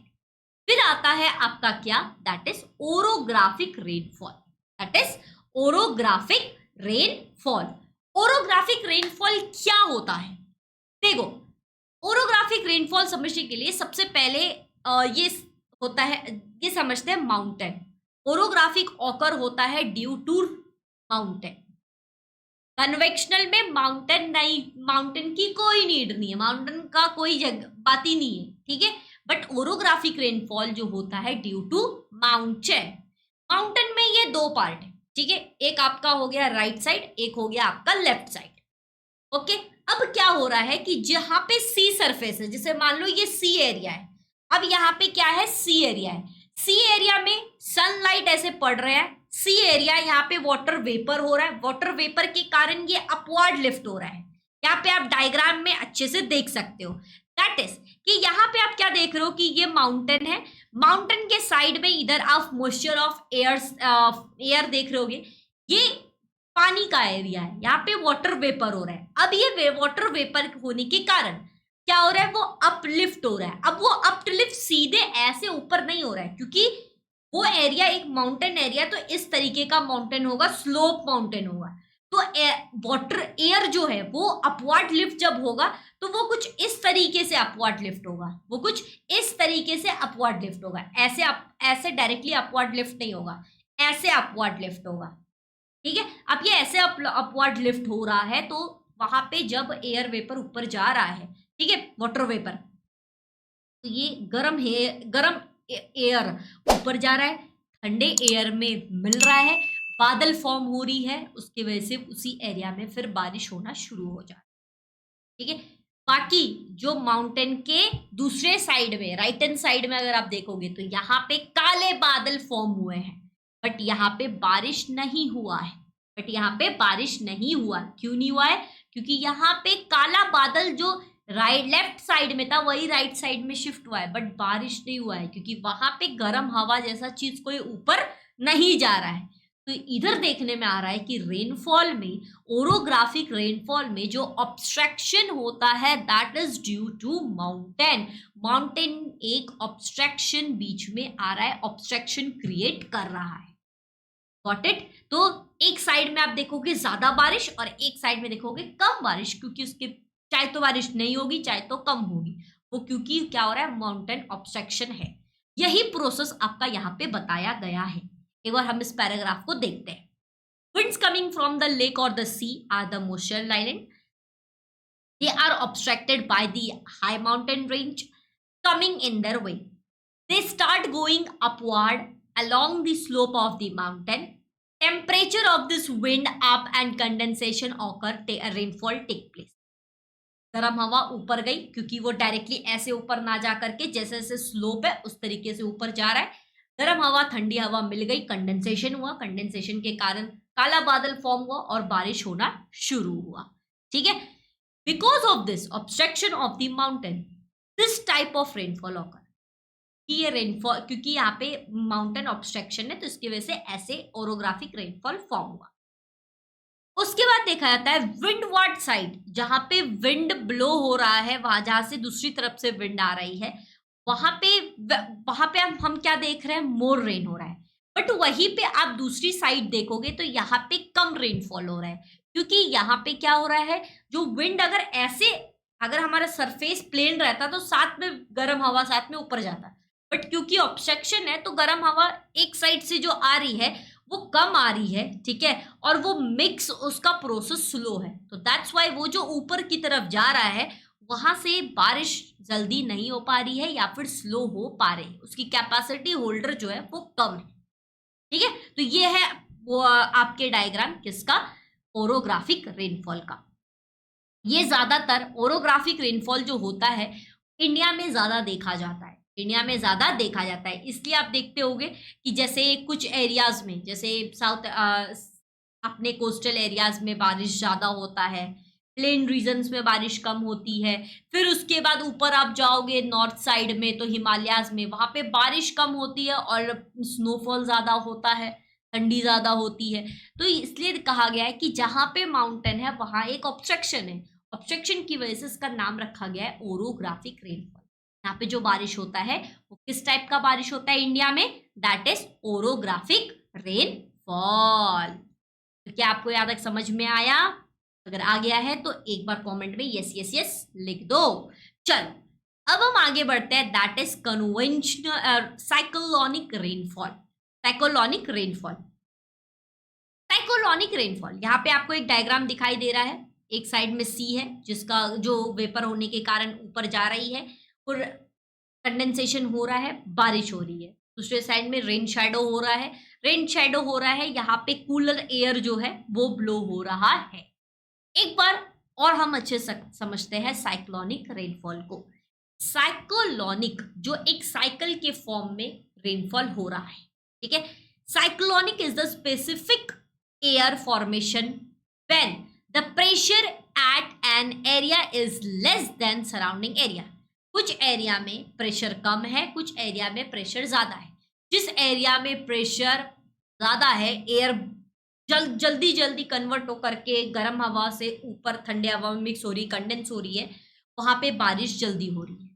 फिर आता है आपका क्या, that is orographic rainfall, that is orographic rainfall. Orographic rainfall क्या होता है, देखो, ओरोग्राफिक रेनफॉल समझने के लिए सबसे पहले ये होता है, ये समझते हैं माउंटेन। ओरोग्राफिक ऑकर होता है ड्यू टू माउंटेन। कन्वेक्शनल में माउंटेन नहीं, माउंटेन की कोई नीड नहीं है, माउंटेन का कोई बात ही नहीं है, ठीक है। बट ओरोग्राफिक रेनफॉल जो होता है ड्यू टू माउंटेन। माउंटेन में ये दो पार्ट है, ठीक है, एक आपका हो गया राइट साइड, एक हो गया आपका लेफ्ट साइड, ओके। अब क्या हो रहा है कि जहां पे सी सरफेस है, जैसे मान लो ये सी एरिया है, अब यहाँ पे क्या है, सी एरिया है, सी एरिया में सनलाइट ऐसे पड़ रहा है, सी एरिया यहाँ पे वाटर वेपर हो रहा है, वाटर वेपर के कारण ये अपवर्ड लिफ्ट हो रहा है। यहाँ पे आप डायग्राम में अच्छे से देख सकते हो, दैट इज कि यहाँ पे आप क्या देख रहे हो कि ये माउंटेन है, माउंटेन के साइड में इधर आप मॉइस्चर ऑफ एयर देख रहे होगे, ये पानी का एरिया है, यहाँ पे वाटर वेपर हो रहा है। अब ये वाटर वेपर होने के कारण क्या हो रहा है, वो अपलिफ्ट हो रहा है। अब वो अपलिफ्ट सीधे ऐसे ऊपर नहीं हो रहा है क्योंकि वो एरिया एक माउंटेन एरिया, तो इस तरीके का माउंटेन होगा, स्लोप माउंटेन होगा, तो वाटर एयर जो है वो अपवर्ड लिफ्ट जब होगा तो वो कुछ इस तरीके से अपवर्ड लिफ्ट होगा, वो कुछ इस तरीके से अपवर्ड लिफ्ट होगा, ऐसे डायरेक्टली अपवर्ड लिफ्ट नहीं होगा, ऐसे अपवर्ड लिफ्ट होगा, ठीक है। अब ये ऐसे अपवर्ड लिफ्ट हो रहा है तो वहां पे जब एयर वेपर ऊपर जा रहा है, ठीक है, वाटर वेपर, तो ये गर्म एयर ऊपर जा रहा है, ठंडे एयर में मिल रहा है, बादल फॉर्म हो रही है, उसकी वजह से उसी एरिया में फिर बारिश होना शुरू हो जाए, ठीक है। बाकी जो माउंटेन के दूसरे साइड में, राइट हैंड साइड में अगर आप देखोगे तो यहाँ पे काले बादल फॉर्म हुए हैं, बट यहाँ पे बारिश नहीं हुआ है, क्यों नहीं हुआ है, क्योंकि यहाँ पे काला बादल जो राइट लेफ्ट साइड में था वही राइट साइड में शिफ्ट हुआ है, बट बारिश नहीं हुआ है क्योंकि वहां पे गर्म हवा जैसा चीज कोई ऊपर नहीं जा रहा है। तो इधर देखने में आ रहा है कि रेनफॉल में, ओरोग्राफिक रेनफॉल में जो ऑब्स्ट्रक्शन होता है that is due to mountain. Mountain एक ऑब्स्ट्रक्शन बीच में आ रहा है, ऑब्स्ट्रक्शन क्रिएट कर रहा है। Got it? तो एक साइड में आप देखोगे ज्यादा बारिश और एक साइड में देखोगे कम बारिश, क्योंकि उसके चाहे तो बारिश नहीं होगी चाहे तो कम होगी, वो क्योंकि क्या हो रहा है, माउंटेन ऑब्स्ट्रक्शन है। यही प्रोसेस आपका यहाँ पे बताया गया है। एक बार हम इस पैराग्राफ को देखते हैं। Winds coming from the lake or the sea are the moisture island. They are obstructed by the high mountain range coming in their way. They start going upward along the slope of the mountain. Temperature of this wind up and condensation occur. Rainfall take place. गर्म हवा ऊपर गई क्योंकि वो directly ऐसे ऊपर ना जा करके जैसे जैसे स्लोप है उस तरीके से ऊपर जा रहा है। गर्म हवा ठंडी हवा मिल गई, कंडेंसेशन हुआ, कंडेंसेशन के कारण काला बादल फॉर्म हुआ और बारिश होना शुरू हुआ। ठीक है, because of this obstruction of the mountain this type of rainfall occur, कि ये रेनफॉल क्योंकि यहाँ पे माउंटेन ऑब्स्ट्रक्शन है तो इसकी वजह से ऐसे ओरोग्राफिक रेनफॉल फॉर्म हुआ। उसके बाद देखा जाता है विंडवार्ड साइड, जहां पे विंड ब्लो हो रहा है, वहां जहां से दूसरी तरफ से विंड आ रही है, वहां पे हम क्या देख रहे हैं, मोर रेन हो रहा है। बट वहीं पे आप दूसरी साइड देखोगे तो यहाँ पे कम रेनफॉल हो रहा है, क्योंकि यहाँ पे क्या हो रहा है, जो विंड अगर हमारा सरफेस प्लेन रहता तो साथ में गर्म हवा साथ में ऊपर जाता, बट क्योंकि ऑब्स्ट्रक्शन है तो गर्म हवा एक साइड से जो आ रही है वो कम आ रही है। ठीक है, और वो मिक्स उसका प्रोसेस स्लो है, तो दैट्स वाई वो जो ऊपर की तरफ जा रहा है वहां से बारिश जल्दी नहीं हो पा रही है या फिर स्लो हो पा रही है, उसकी कैपेसिटी होल्डर जो है वो कम है। ठीक है, तो ये है वो आपके डायग्राम किसका, ओरोग्राफिक रेनफॉल का। ये ज्यादातर ओरोग्राफिक रेनफॉल जो होता है इंडिया में ज्यादा देखा जाता है, इंडिया में ज्यादा देखा जाता है। इसलिए आप देखते होंगे कि जैसे कुछ एरियाज में, जैसे साउथ अपने कोस्टल एरियाज में बारिश ज्यादा होता है, प्लेन रीजन्स में बारिश कम होती है। फिर उसके बाद ऊपर आप जाओगे नॉर्थ साइड में तो हिमालयाज में वहां पे बारिश कम होती है और स्नोफॉल ज्यादा होता है, ठंडी ज्यादा होती है। तो इसलिए कहा गया है कि जहां पे माउंटेन है वहां एक ऑब्स्ट्रक्शन है, ऑब्स्ट्रक्शन की वजह से इसका नाम रखा गया है ओरोग्राफिक रेनफॉल। यहाँ पे जो बारिश होता है वो किस टाइप का बारिश होता है इंडिया में, दैट इज ओरोग्राफिक रेनफॉल। तो क्या आपको याद तक समझ में आया? अगर आ गया है तो एक बार कमेंट में यस यस यस लिख दो। चलो अब हम आगे बढ़ते हैं, that is conventional cyclonic rainfall. Cyclonic rainfall, cyclonic rainfall, यहाँ पे आपको एक डायग्राम दिखाई दे रहा है। एक साइड में सी है जिसका जो वेपर होने के कारण ऊपर जा रही है और कंडेंसेशन हो रहा है, बारिश हो रही है। दूसरे साइड में रेन शैडो हो रहा है, रेन शैडो हो रहा है, यहाँ पे कूलर एयर जो है वो ब्लो हो रहा है। एक बार और हम अच्छे से समझते हैं साइक्लोनिक रेनफॉल को। साइक्लोनिक जो एक साइकिल के फॉर्म में रेनफॉल हो रहा है। ठीक है, cyclonic is the specific air formation when the pressure at an area is less than surrounding area. कुछ एरिया में प्रेशर कम है, कुछ एरिया में प्रेशर ज्यादा है। जिस एरिया में प्रेशर ज्यादा है, एयर जल्दी जल्दी कन्वर्ट होकर के गर्म हवा से ऊपर ठंडे हवा में मिक्स हो रही, कंडेंस हो रही है, वहां पे बारिश जल्दी हो रही है।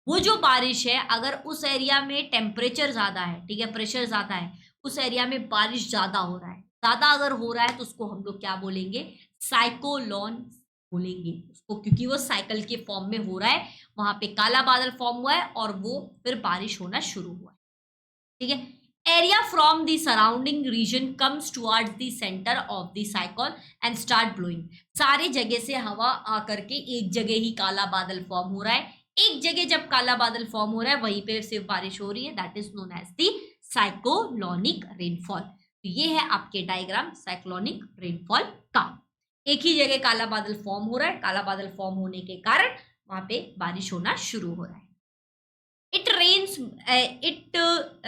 वो जो बारिश है अगर उस एरिया में टेम्परेचर ज्यादा है, ठीक है, प्रेशर ज्यादा है, उस एरिया में बारिश ज्यादा हो रहा है, ज्यादा अगर हो रहा है तो उसको हम लोग क्या बोलेंगे, साइक्लोन बोलेंगे उसको, क्योंकि वो साइकिल के फॉर्म में हो रहा है, वहां पे काला बादल फॉर्म हुआ है और वो फिर बारिश होना शुरू हुआ है। ठीक है, area from the surrounding reason comes towards the centre of the cyclone and start blowing. सारे जगह से हवा आकर के एक जगह ही काला बादल फॉर्म हो रहा है, एक जगह जब काला बादल फॉर्म हो रहा है वहीं पे सिर्फ बारिश हो रही है, that is known as the cyclonic rainfall. तो ये है आपके डायग्राम साइक्लोनिक रेनफॉल का। एक ही जगह काला बादल फॉर्म हो रहा है, काला बादल फॉर्म होने के कारण वहां पे बारिश होना शुरू हो रहा है। It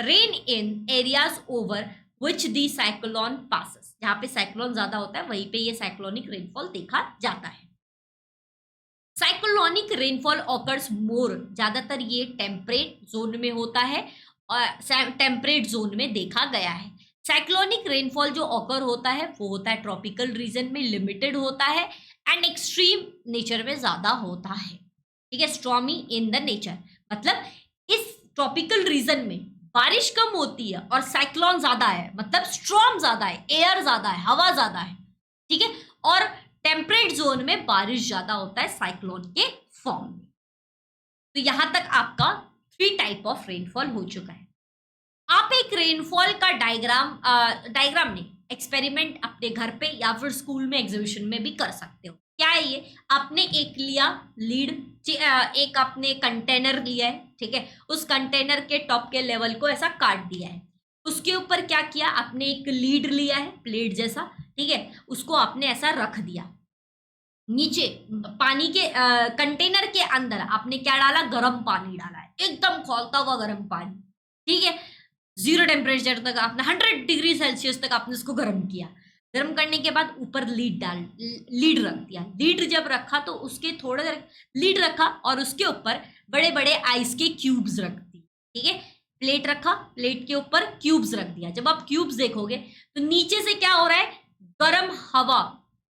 rain in areas over which the cyclone passes। जहां पे साइक्लोन ज्यादा होता है वहीं पे ये साइक्लोनिक रेनफॉल देखा जाता है। साइक्लोनिक रेनफॉल ऑकर्स मोर, ज्यादातर ये टेम्परेट जोन में होता है और टेम्परेट जोन में देखा गया है। साइक्लोनिक रेनफॉल जो ऑकर होता है वो होता है ट्रॉपिकल रीजन में, लिमिटेड होता है एंड एक्सट्रीम नेचर में ज्यादा होता है। ठीक है, स्ट्रॉमी इन द नेचर, मतलब इस ट्रॉपिकल रीजन में बारिश कम होती है और साइक्लोन ज्यादा है, मतलब स्ट्रॉम ज्यादा है, एयर ज्यादा है, हवा ज्यादा है। ठीक है, और टेम्परेट जोन में बारिश ज्यादा होता है साइक्लोन के फॉर्म में। तो यहां तक आपका 3 टाइप ऑफ रेनफॉल हो चुका है। आप एक रेनफॉल का डायग्राम नहीं, एक्सपेरिमेंट अपने घर पे या फिर स्कूल में एग्जीबिशन में भी कर सकते हो। क्या है ये, आपने एक लिया लीड, एक आपने कंटेनर लिया है, ठीक है, उस कंटेनर के टॉप के लेवल को ऐसा काट दिया है, उसके ऊपर क्या किया, आपने एक लीड लिया है प्लेट जैसा, ठीक है, उसको आपने ऐसा रख दिया। नीचे पानी के कंटेनर के अंदर आपने क्या डाला, गर्म पानी डाला है, एकदम खौलता हुआ गर्म पानी। ठीक है, 0 टेम्परेचर तक आपने 100 डिग्री सेल्सियस तक आपने इसको गर्म किया। गर्म करने के बाद ऊपर लीड रख दिया। लीड जब रखा तो उसके थोड़ा देर लीड रखा और उसके ऊपर बड़े बड़े आइस के क्यूब्स रख दिए। ठीक है, प्लेट रखा, प्लेट के ऊपर क्यूब्स रख दिया। जब आप क्यूब्स देखोगे तो नीचे से क्या हो रहा है, गर्म हवा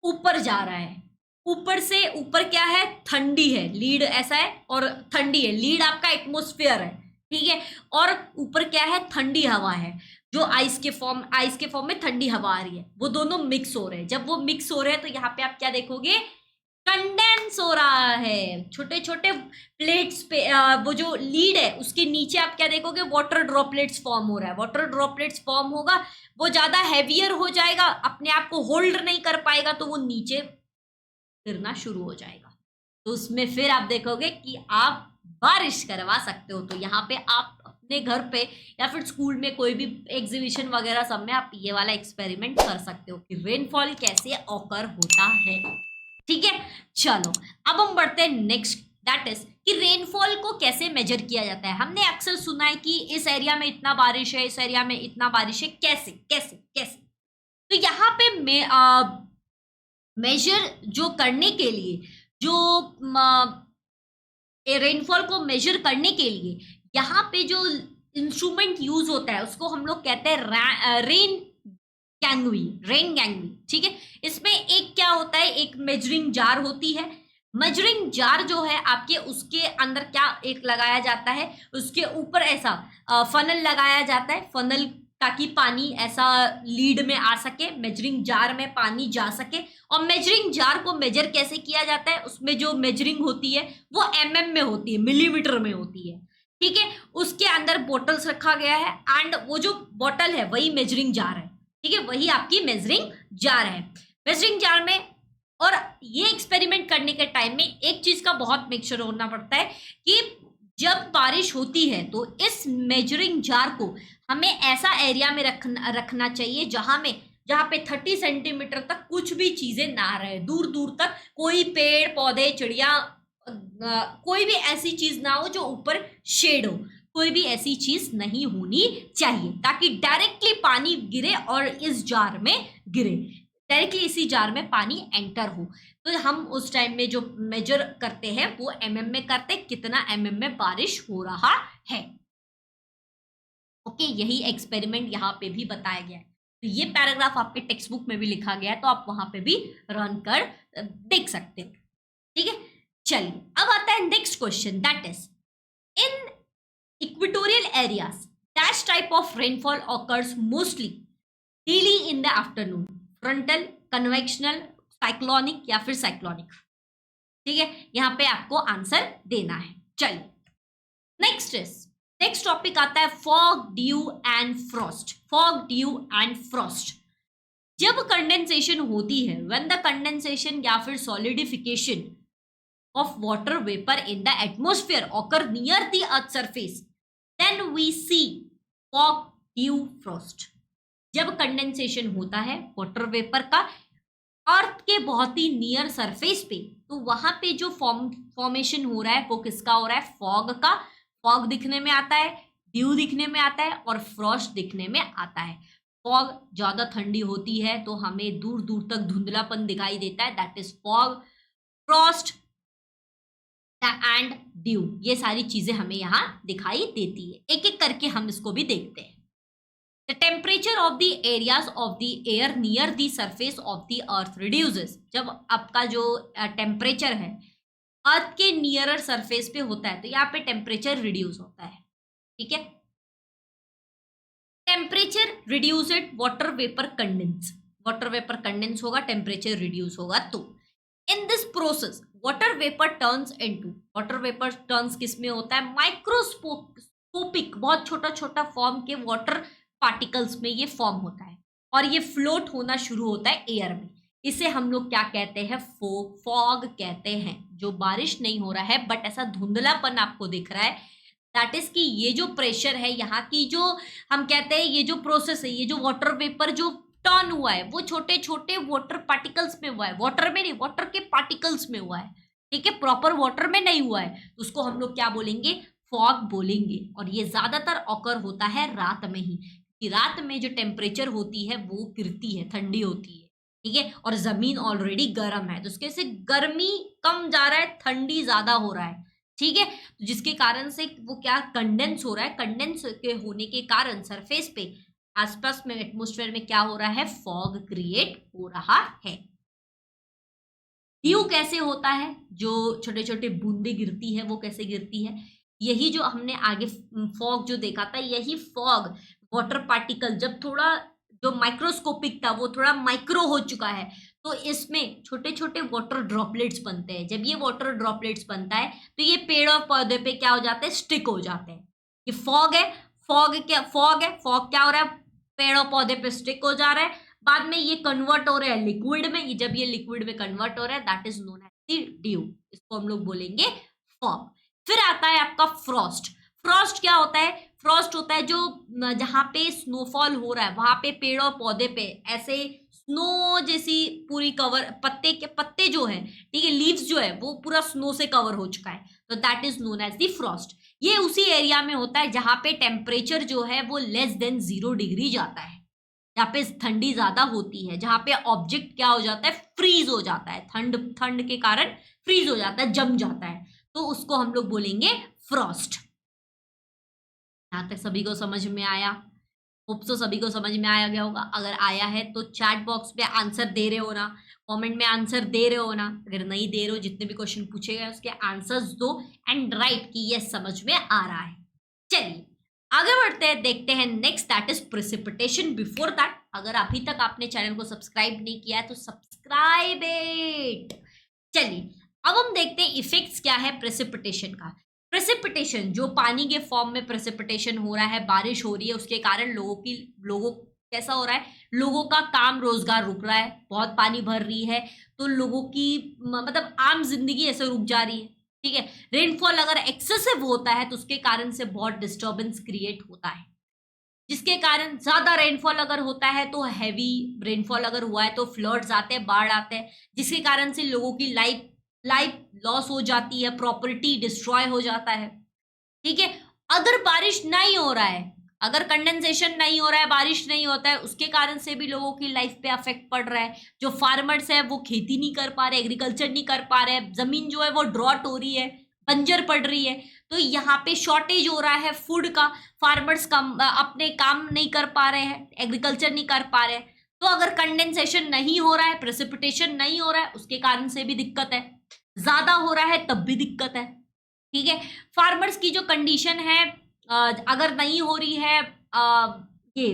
ऊपर जा रहा है। ऊपर से ऊपर क्या है, ठंडी है, लीड ऐसा है और ठंडी है, लीड आपका एटमोस्फेयर है। ठीक है, और ऊपर क्या है, ठंडी हवा है, जो आइस के फॉर्म में ठंडी हवा आ रही है, वो दोनों मिक्स हो रहे हैं। जब वो मिक्स हो रहे हैं तो यहाँ पे आप क्या देखोगे, कंडेंस हो रहा है। छोटे छोटे प्लेट्स पे वो जो लीड है उसके नीचे आप क्या देखोगे, वाटर ड्रॉपलेट्स फॉर्म हो रहा है। वाटर ड्रॉपलेट्स फॉर्म होगा, वो ज्यादा हैवियर हो जाएगा, अपने आप को होल्ड नहीं कर पाएगा, तो वो नीचे गिरना शुरू हो जाएगा। तो उसमें फिर आप देखोगे कि आप बारिश करवा सकते हो। तो यहाँ पे आप अपने घर पे या फिर स्कूल में कोई भी एग्जीबिशन वगैरह सब में आप ये वाला एक्सपेरिमेंट कर सकते हो कि रेनफॉल कैसे ऑकर होता है। ठीक है, चलो अब हम बढ़ते हैं नेक्स्ट, दैट इज कि रेनफॉल को कैसे मेजर किया जाता है। हमने अक्सर सुना है कि इस एरिया में इतना बारिश है, इस एरिया में इतना बारिश है, कैसे कैसे कैसे। तो यहाँ पे मेजर जो करने के लिए, जो रेनफॉल को मेजर करने के लिए यहाँ पे जो इंस्ट्रूमेंट यूज होता है उसको हम लोग कहते हैं रेन गैंगवी। ठीक है, इसमें एक क्या होता है, एक मेजरिंग जार होती है। मेजरिंग जार जो है आपके, उसके अंदर क्या एक लगाया जाता है, उसके ऊपर ऐसा फनल लगाया जाता है, फनल, ताकि पानी ऐसा लीड में आ सके, मेजरिंग जार में पानी जा सके। और मेजरिंग जार को मेजर कैसे किया जाता है, उसमें जो मेजरिंग होती है वो में होती है, मिलीमीटर में होती है। ठीक है, उसके अंदर बोटल्स रखा गया है एंड वो जो बोतल है वही मेजरिंग जार है। ठीक है, वही आपकी मेजरिंग जार है। मेजरिंग जार में, और ये एक्सपेरिमेंट करने के टाइम में एक चीज का बहुत मेक होना पड़ता है कि जब बारिश होती है तो इस मेजरिंग जार को हमें ऐसा एरिया में रखना चाहिए जहां पे 30 सेंटीमीटर तक कुछ भी चीजें ना रहे, दूर दूर तक कोई पेड़ पौधे चिड़िया कोई भी ऐसी चीज ना हो जो ऊपर शेड हो, कोई भी ऐसी चीज नहीं होनी चाहिए, ताकि डायरेक्टली पानी गिरे और इस जार में गिरे, डायरेक्टली इसी जार में पानी एंटर हो। तो हम उस टाइम में जो मेजर करते हैं वो में करते, कितना में बारिश हो रहा है। ओके, यही एक्सपेरिमेंट यहाँ पे भी बताया गया है। तो ये पैराग्राफ आपके टेक्स्ट बुक में भी लिखा गया है, तो आप वहां पे भी रन कर देख सकते हो। ठीक है, चलिए अब आता है next question, that is in equatorial areas dash type of rainfall occurs mostly daily in the afternoon, frontal, convectional, cyclonic या फिर साइक्लोनिक। ठीक है, यहाँ पे आपको आंसर देना है। चलिए नेक्स्ट टॉपिक आता है fog, due and Frost. Fog, due and Frost जब कंडेंसेशन होती है, व्हेन द कंडेंसेशन या फिर solidification of water vapor in the atmosphere occur near the earth surface, then we see fog, dew, frost। जब condensation होता है water vapour का अर्थ के बहुत ही नियर सरफेस पे, तो वहां पे जो फॉर्मेशन हो रहा है वो किसका हो रहा है, फॉग का। फॉग दिखने में आता है, ड्यू दिखने में आता है और फ्रॉस्ट दिखने में आता है। फॉग ज्यादा ठंडी होती है तो हमें दूर दूर तक धुंधलापन दिखाई देता है, that is fog. Frost and due, ये सारी चीजें हमें यहाँ दिखाई देती है। एक एक करके हम इसको भी देखते हैं। The temperature of the areas of the air near the surface of the earth reduces। जब आपका जो टेम्परेचर है अर्थ के नियरर सरफेस पे होता है तो यहाँ पे टेम्परेचर रिड्यूस होता है, ठीक है। Temperature reduced, water vapour condense, water vapour condense होगा, टेम्परेचर रिड्यूस होगा। तो in this process water vapour turns into, water vapour turns किस में होता है, माइक्रोस्कोपिक, बहुत छोटा छोटा फॉर्म के वाटर पार्टिकल्स में ये फॉर्म होता है और ये फ्लोट होना शुरू होता है एयर में। इसे हम लोग क्या कहते हैं, फॉग कहते हैं। जो बारिश नहीं हो रहा है बट ऐसा धुंधलापन आपको दिख रहा है, दैट इज कि ये जो प्रेशर है, यहाँ की जो हम कहते हैं ये जो प्रोसेस है, ये जो वाटर वेपर जो टर्न हुआ है वो छोटे छोटे वाटर पार्टिकल्स में हुआ है, वाटर में नहीं, वाटर के पार्टिकल्स में हुआ है, ठीक है, प्रॉपर वाटर में नहीं हुआ है। तो उसको हम लोग क्या बोलेंगे, फॉग बोलेंगे। और ये ज्यादातर ऑकर होता है रात में ही, कि रात में जो टेम्परेचर होती है वो गिरती है, ठंडी होती है, ठीक है, और जमीन ऑलरेडी गर्म है तो उसके से गर्मी कम जा रहा है, ठंडी ज्यादा हो रहा है, ठीक है। तो जिसके कारण से वो क्या कंडेंस हो रहा है, कंडेंस के होने के कारण सरफेस पे आसपास में एटमॉस्फेयर में क्या हो रहा है, फॉग क्रिएट हो रहा है। ड्यू कैसे होता है, जो छोटे छोटे बूंदे गिरती है वो कैसे गिरती है, यही जो हमने आगे फॉग जो देखा था, यही फॉग वाटर पार्टिकल जब थोड़ा जो माइक्रोस्कोपिक था वो थोड़ा माइक्रो हो चुका है तो इसमें छोटे छोटे वाटर ड्रॉपलेट्स बनते हैं। जब ये वाटर ड्रॉपलेट्स बनता है तो ये पेड़ और पौधे पे क्या हो जाते हैं, स्टिक हो जाते हैं। ये फॉग है, फॉग क्या, फॉग है, फॉग क्या हो रहा है, पेड़ और पौधे पे स्टिक हो जा रहा है, बाद में ये कन्वर्ट हो रहा है लिक्विड में। ये जब ये लिक्विड में कन्वर्ट हो रहा है that is known as the dew, इसको हम लोग बोलेंगे फॉग। फिर आता है आपका फ्रॉस्ट। फ्रॉस्ट क्या होता है, फ्रॉस्ट होता है जो जहाँ पे स्नोफॉल हो रहा है वहां पे पेड़ और पौधे पे ऐसे स्नो जैसी पूरी कवर, पत्ते के पत्ते जो है, ठीक है, लीव्स जो है वो पूरा स्नो से कवर हो चुका है, तो that is known as the frost. ये उसी एरिया में होता है जहाँ पे टेम्परेचर जो है वो लेस देन 0 डिग्री जाता है, जहाँ पे ठंडी ज्यादा होती है, जहाँ पे ऑब्जेक्ट क्या हो जाता है, फ्रीज हो जाता है, ठंड के कारण फ्रीज हो जाता है, जम जाता है, तो उसको हम लोग बोलेंगे फ्रॉस्ट। यहाँ तक सभी को समझ में आया, होप सो सभी को समझ में आया गया होगा। अगर आया है तो चैट बॉक्स पे आंसर दे रहे हो ना, कमेंट में आंसर दे रहे हो ना, अगर नहीं दे रहे हो जितने भी क्वेश्चन पूछे गए उसके आंसर्स दो एंड राइट कि ये समझ में आ रहा है। चलिए आगे बढ़ते हैं, देखते हैं next, that is precipitation. Before that अगर अभी तक आपने चैनल को सब्सक्राइब नहीं किया है तो सब्सक्राइब इट। चलिए अब हम देखते हैं इफेक्ट्स क्या है प्रेसिपिटेशन का। प्रेसिपिटेशन जो पानी के फॉर्म में प्रेसिपिटेशन हो रहा है, बारिश हो रही है, उसके कारण लोगों कैसा हो रहा है, लोगों का काम रोजगार रुक रहा है, बहुत पानी भर रही है तो लोगों की मतलब आम जिंदगी ऐसे रुक जा रही है, ठीक है। रेनफॉल अगर एक्सेसिव होता है तो उसके कारण से बहुत डिस्टर्बेंस क्रिएट होता है, जिसके कारण ज्यादा रेनफॉल अगर होता है तो हैवी रेनफॉल अगर हुआ है तो फ्लड्स आते हैं, बाढ़ आते हैं, जिसके कारण से लोगों की लाइफ लॉस हो जाती है, प्रॉपर्टी डिस्ट्रॉय हो जाता है, ठीक है। अगर बारिश नहीं हो रहा है, अगर कंडेंसेशन नहीं हो रहा है, बारिश नहीं होता है, उसके कारण से भी लोगों की लाइफ पे अफेक्ट पड़ रहा है। जो फार्मर्स है वो खेती नहीं कर पा रहे, एग्रीकल्चर नहीं कर पा रहे, जमीन जो है वो ड्रॉट हो रही है, बंजर पड़ रही है, तो यहाँ पे शॉर्टेज हो रहा है फूड का, फार्मर्स का अपने काम नहीं कर पा रहे हैं, एग्रीकल्चर नहीं कर पा रहे हैं। तो अगर कंडेंसेशन नहीं हो रहा है, प्रेसिपिटेशन नहीं हो रहा है, उसके कारण से भी दिक्कत है, ज्यादा हो रहा है तब भी दिक्कत है, ठीक है। फार्मर्स की जो कंडीशन है अगर नहीं हो रही है ये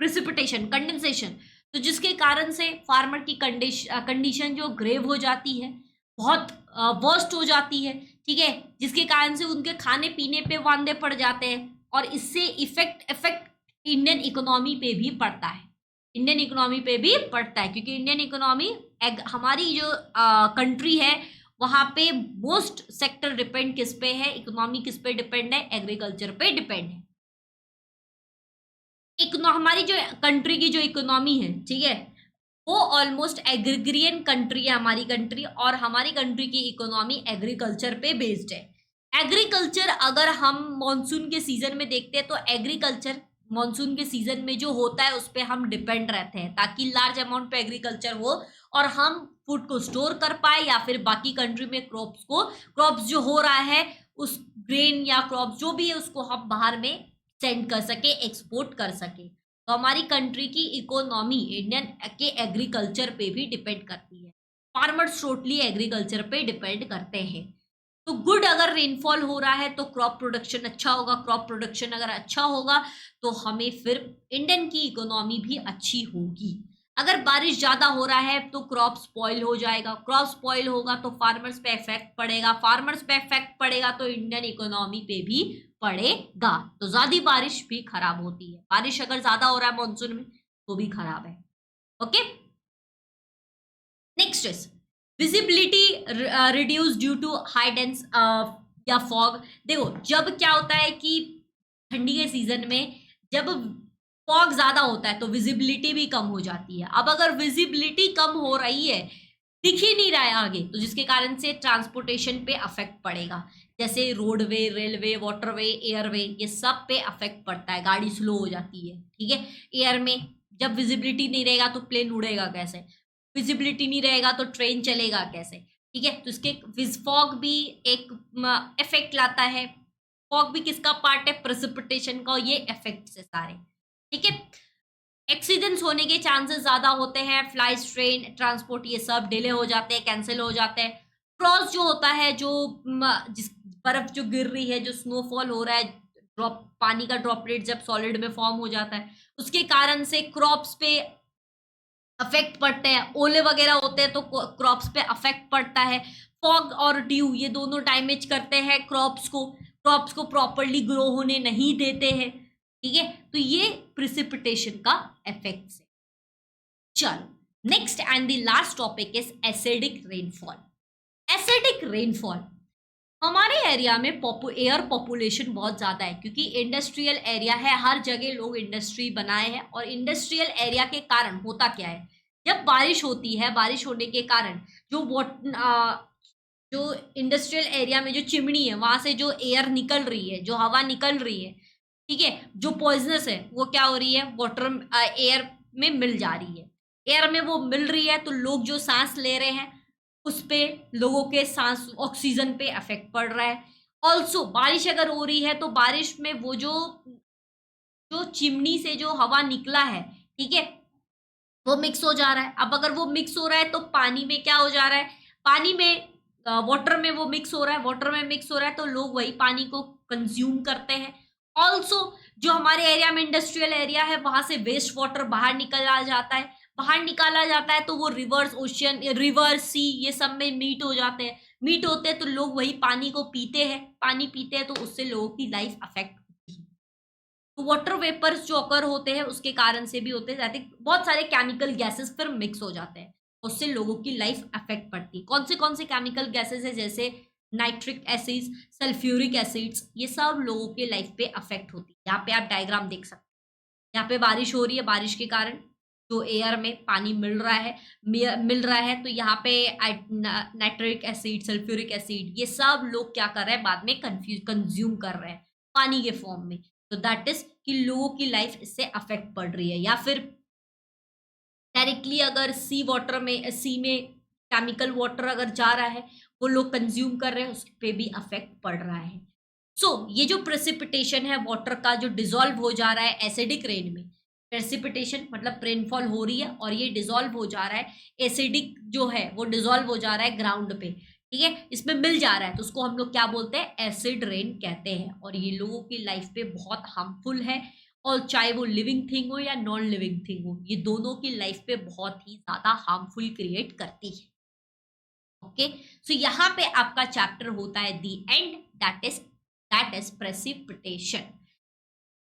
प्रेसिपिटेशन कंडेंसेशन, तो जिसके कारण से फार्मर की कंडीशन जो ग्रेव हो जाती है, बहुत वर्स्ट हो जाती है, ठीक है, जिसके कारण से उनके खाने पीने पे वांदे पड़ जाते हैं और इससे इफेक्ट इंडियन इकोनॉमी पे भी पड़ता है, इंडियन इकोनॉमी पे भी पड़ता है, क्योंकि इंडियन इकोनॉमी हमारी जो कंट्री है वहां पे मोस्ट सेक्टर डिपेंड किस पे है, इकोनॉमी किस पे डिपेंड है, एग्रीकल्चर पे डिपेंड है। हमारी जो कंट्री की जो इकोनॉमी है, ठीक है, वो ऑलमोस्ट एग्रीग्रियन कंट्री है हमारी कंट्री, और हमारी कंट्री की इकोनॉमी एग्रीकल्चर पे बेस्ड है। एग्रीकल्चर अगर हम मॉनसून के सीजन में देखते हैं तो एग्रीकल्चर मॉनसून के सीजन में जो होता है उस पर हम डिपेंड रहते हैं ताकि लार्ज अमाउंट पे एग्रीकल्चर हो और हम फूड को स्टोर कर पाए, या फिर बाकी कंट्री में क्रॉप्स जो हो रहा है उस ग्रेन या क्रॉप्स जो भी है उसको हम बाहर में सेंड कर सके, एक्सपोर्ट कर सके। तो हमारी कंट्री की इकोनॉमी इंडियन के एग्रीकल्चर पे भी डिपेंड करती है। फार्मर्स टोटली एग्रीकल्चर पे डिपेंड करते हैं। तो गुड अगर रेनफॉल हो रहा है तो क्रॉप प्रोडक्शन अच्छा होगा, क्रॉप प्रोडक्शन अगर अच्छा होगा तो हमें फिर इंडियन की इकोनॉमी भी अच्छी होगी। अगर बारिश ज्यादा हो रहा है तो क्रॉप स्पॉइल हो जाएगा, क्रॉप स्पॉइल होगा तो फार्मर्स पे इफेक्ट पड़ेगा, फार्मर्स पे इफेक्ट पड़ेगा तो इंडियन इकोनॉमी पे भी पड़ेगा। तो ज्यादा बारिश भी खराब होती है, बारिश अगर ज्यादा हो रहा है मानसून में तो भी खराब है। Okay, next is visibility reduce due to high dense या फॉग। देखो जब क्या होता है कि ठंडी के सीजन में जब फॉग ज्यादा होता है तो विजिबिलिटी भी कम हो जाती है। अब अगर विजिबिलिटी कम हो रही है, दिख ही नहीं रहा है आगे, तो जिसके कारण से ट्रांसपोर्टेशन पे अफेक्ट पड़ेगा, जैसे रोडवे, रेलवे, वाटरवे, एयरवे, ये सब पे अफेक्ट पड़ता है, गाड़ी स्लो हो जाती है। ठीक है, एयर में जब विजिबिलिटी नहीं रहेगा तो प्लेन उड़ेगा कैसे, विजिबिलिटी नहीं रहेगा तो ट्रेन चलेगा कैसे। ठीक है, तो इसके फॉग भी एक इफेक्ट लाता है। फॉग भी किसका पार्ट है, प्रेसिपिटेशन का, ये इफेक्ट्स है सारे। ठीक है, एक्सीडेंट्स होने के चांसेस ज्यादा होते हैं, फ्लाइट्स, ट्रेन, ट्रांसपोर्ट ये सब डिले हो जाते हैं, कैंसिल हो जाते हैं। फ्रॉस्ट जो होता है, जो जिस बर्फ जो गिर रही है, जो स्नोफॉल हो रहा है, ड्रॉप पानी का ड्रॉपलेट जब सॉलिड में फॉर्म हो जाता है, उसके कारण से क्रॉप्स पे अफेक्ट पड़ते हैं। ओले वगैरह होते हैं तो क्रॉप्स पे अफेक्ट पड़ता है। फॉग और ड्यू ये दोनों डैमेज करते हैं क्रॉप्स को प्रॉपरली ग्रो होने नहीं देते हैं। ठीक है, तो ये प्रिसिपिटेशन का इफेक्ट है। चलो next and the last topic is acidic rainfall. Acidic rainfall हमारे एरिया में एयर पॉपुलेशन बहुत ज़्यादा है, क्योंकि इंडस्ट्रियल एरिया है, हर जगह लोग इंडस्ट्री बनाए हैं। और इंडस्ट्रियल एरिया के कारण होता क्या है, जब बारिश होती है, बारिश होने के कारण जो इंडस्ट्रियल एरिया में जो चिमनी है वहां से जो एयर निकल रही है, जो हवा निकल रही है, ठीक है, जो पॉइजनस है वो क्या हो रही है, वाटर एयर में मिल जा रही है। एयर में वो मिल रही है तो लोग जो सांस ले रहे हैं उस पे, लोगों के सांस ऑक्सीजन पे इफेक्ट पड़ रहा है। ऑल्सो बारिश अगर हो रही है तो बारिश में वो जो चिमनी से जो हवा निकला है, ठीक है, वो मिक्स हो जा रहा है। अब अगर वो मिक्स हो रहा है तो पानी में क्या हो जा रहा है, पानी में वाटर में वो मिक्स हो रहा है, वाटर में मिक्स हो रहा है तो लोग वही पानी को कंज्यूम करते हैं। ऑल्सो जो हमारे एरिया में इंडस्ट्रियल एरिया है वहां से वेस्ट वाटर बाहर निकला जाता है, बाहर निकाला जाता है तो वो रिवर्स, ओशियन, रिवर, सी, ये सब में मीट हो जाते हैं। मीट होते हैं तो लोग वही पानी को पीते हैं, पानी पीते हैं तो उससे लोगों की लाइफ अफेक्ट होती है। तो वाटर वेपर्स जो अकर होते हैं उसके कारण से भी होते हैं, बहुत सारे केमिकल गैसेस फिर मिक्स हो जाते हैं, उससे लोगों की लाइफ अफेक्ट पड़ती है। कौन से केमिकल गैसेस है, जैसे नाइट्रिक एसिड्स, सल्फ्यूरिक एसिड्स, ये सब लोगों के लाइफ पे अफेक्ट होती है। यहाँ पे आप डायग्राम देख सकते हैं, यहाँ पे बारिश हो रही है, बारिश के कारण जो एयर में पानी मिल रहा है तो यहाँ पे नाइट्रिक एसिड, सल्फ्यूरिक एसिड, ये सब लोग क्या कर रहे हैं, बाद में कंज्यूम कर रहे हैं पानी के फॉर्म में। तो दैट इज कि लोगों की लाइफ इससे अफेक्ट पड़ रही है। या फिर डायरेक्टली अगर सी में केमिकल वाटर अगर जा रहा है, वो लोग कंज्यूम कर रहे हैं, उस पे भी अफेक्ट पड़ रहा है। ये जो प्रेसिपिटेशन है वाटर का, जो डिजोल्व हो जा रहा है एसिडिक रेन में, प्रेसिपिटेशन मतलब रेनफॉल हो रही है और ये डिजोल्व हो जा रहा है, एसिडिक जो है वो डिजोल्व हो जा रहा है ग्राउंड पे, ठीक है, इसमें मिल जा रहा है, तो उसको हम लोग क्या बोलते हैं, एसिड रेन कहते हैं। और ये लोगों की लाइफ पे बहुत हार्मफुल है, और चाहे वो लिविंग थिंग हो या नॉन लिविंग थिंग हो, ये दोनों की लाइफ पे बहुत ही ज्यादा हार्मफुल क्रिएट करती है। ओके, सो यहाँ पे आपका चैप्टर होता है the end, that is precipitation.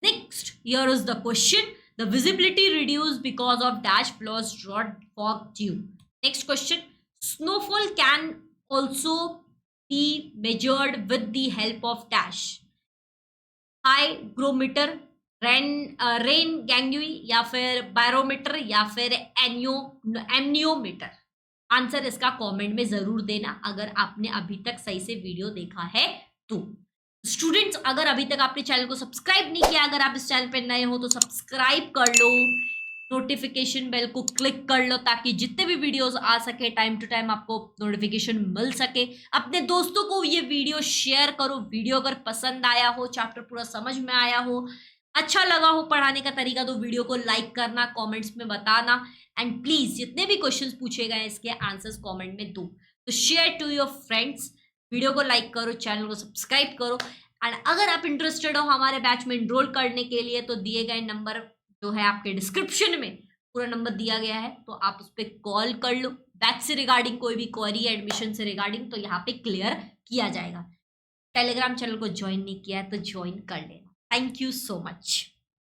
Next, here is the question, the visibility reduced because of dash, flows, drought, fog, dew. Next question, snowfall can also be measured with the help of dash, hygrometer, rain gangui, या फिर barometer, या फिर एमनियोमीटर। Answer इसका comment में जरूर देना अगर आपने अभी तक सही से वीडियो देखा है तो। स्टूडेंट्स, अगर अभी तक आपने चैनल को सब्सक्राइब नहीं किया, अगर आप इस चैनल पे नए हो तो सब्सक्राइब कर लो, नोटिफिकेशन बेल को क्लिक कर लो ताकि जितने भी वीडियोस आ सके टाइम टू टाइम आपको नोटिफिकेशन मिल सके। अपने दोस्तों को ये वीडियो शेयर करो। वीडियो अगर पसंद आया हो, चैप्टर पूरा समझ में आया हो, अच्छा लगा हो पढ़ाने का तरीका, तो वीडियो को लाइक करना, कमेंट्स में बताना। एंड प्लीज जितने भी क्वेश्चंस पूछे गए इसके आंसर्स कमेंट में दो। तो share to your friends, video को लाइक करो, चैनल को सब्सक्राइब करो। एंड अगर आप इंटरेस्टेड हो हमारे बैच में एनरोल करने के लिए, तो दिए गए नंबर जो है आपके डिस्क्रिप्शन में पूरा नंबर दिया गया है, तो आप उस पर कॉल कर लो। बैच से रिगार्डिंग कोई भी क्वेरी, एडमिशन से रिगार्डिंग, तो यहाँ पे क्लियर किया जाएगा। टेलीग्राम चैनल को ज्वाइन नहीं किया है तो ज्वाइन कर लेना। Thank you so much.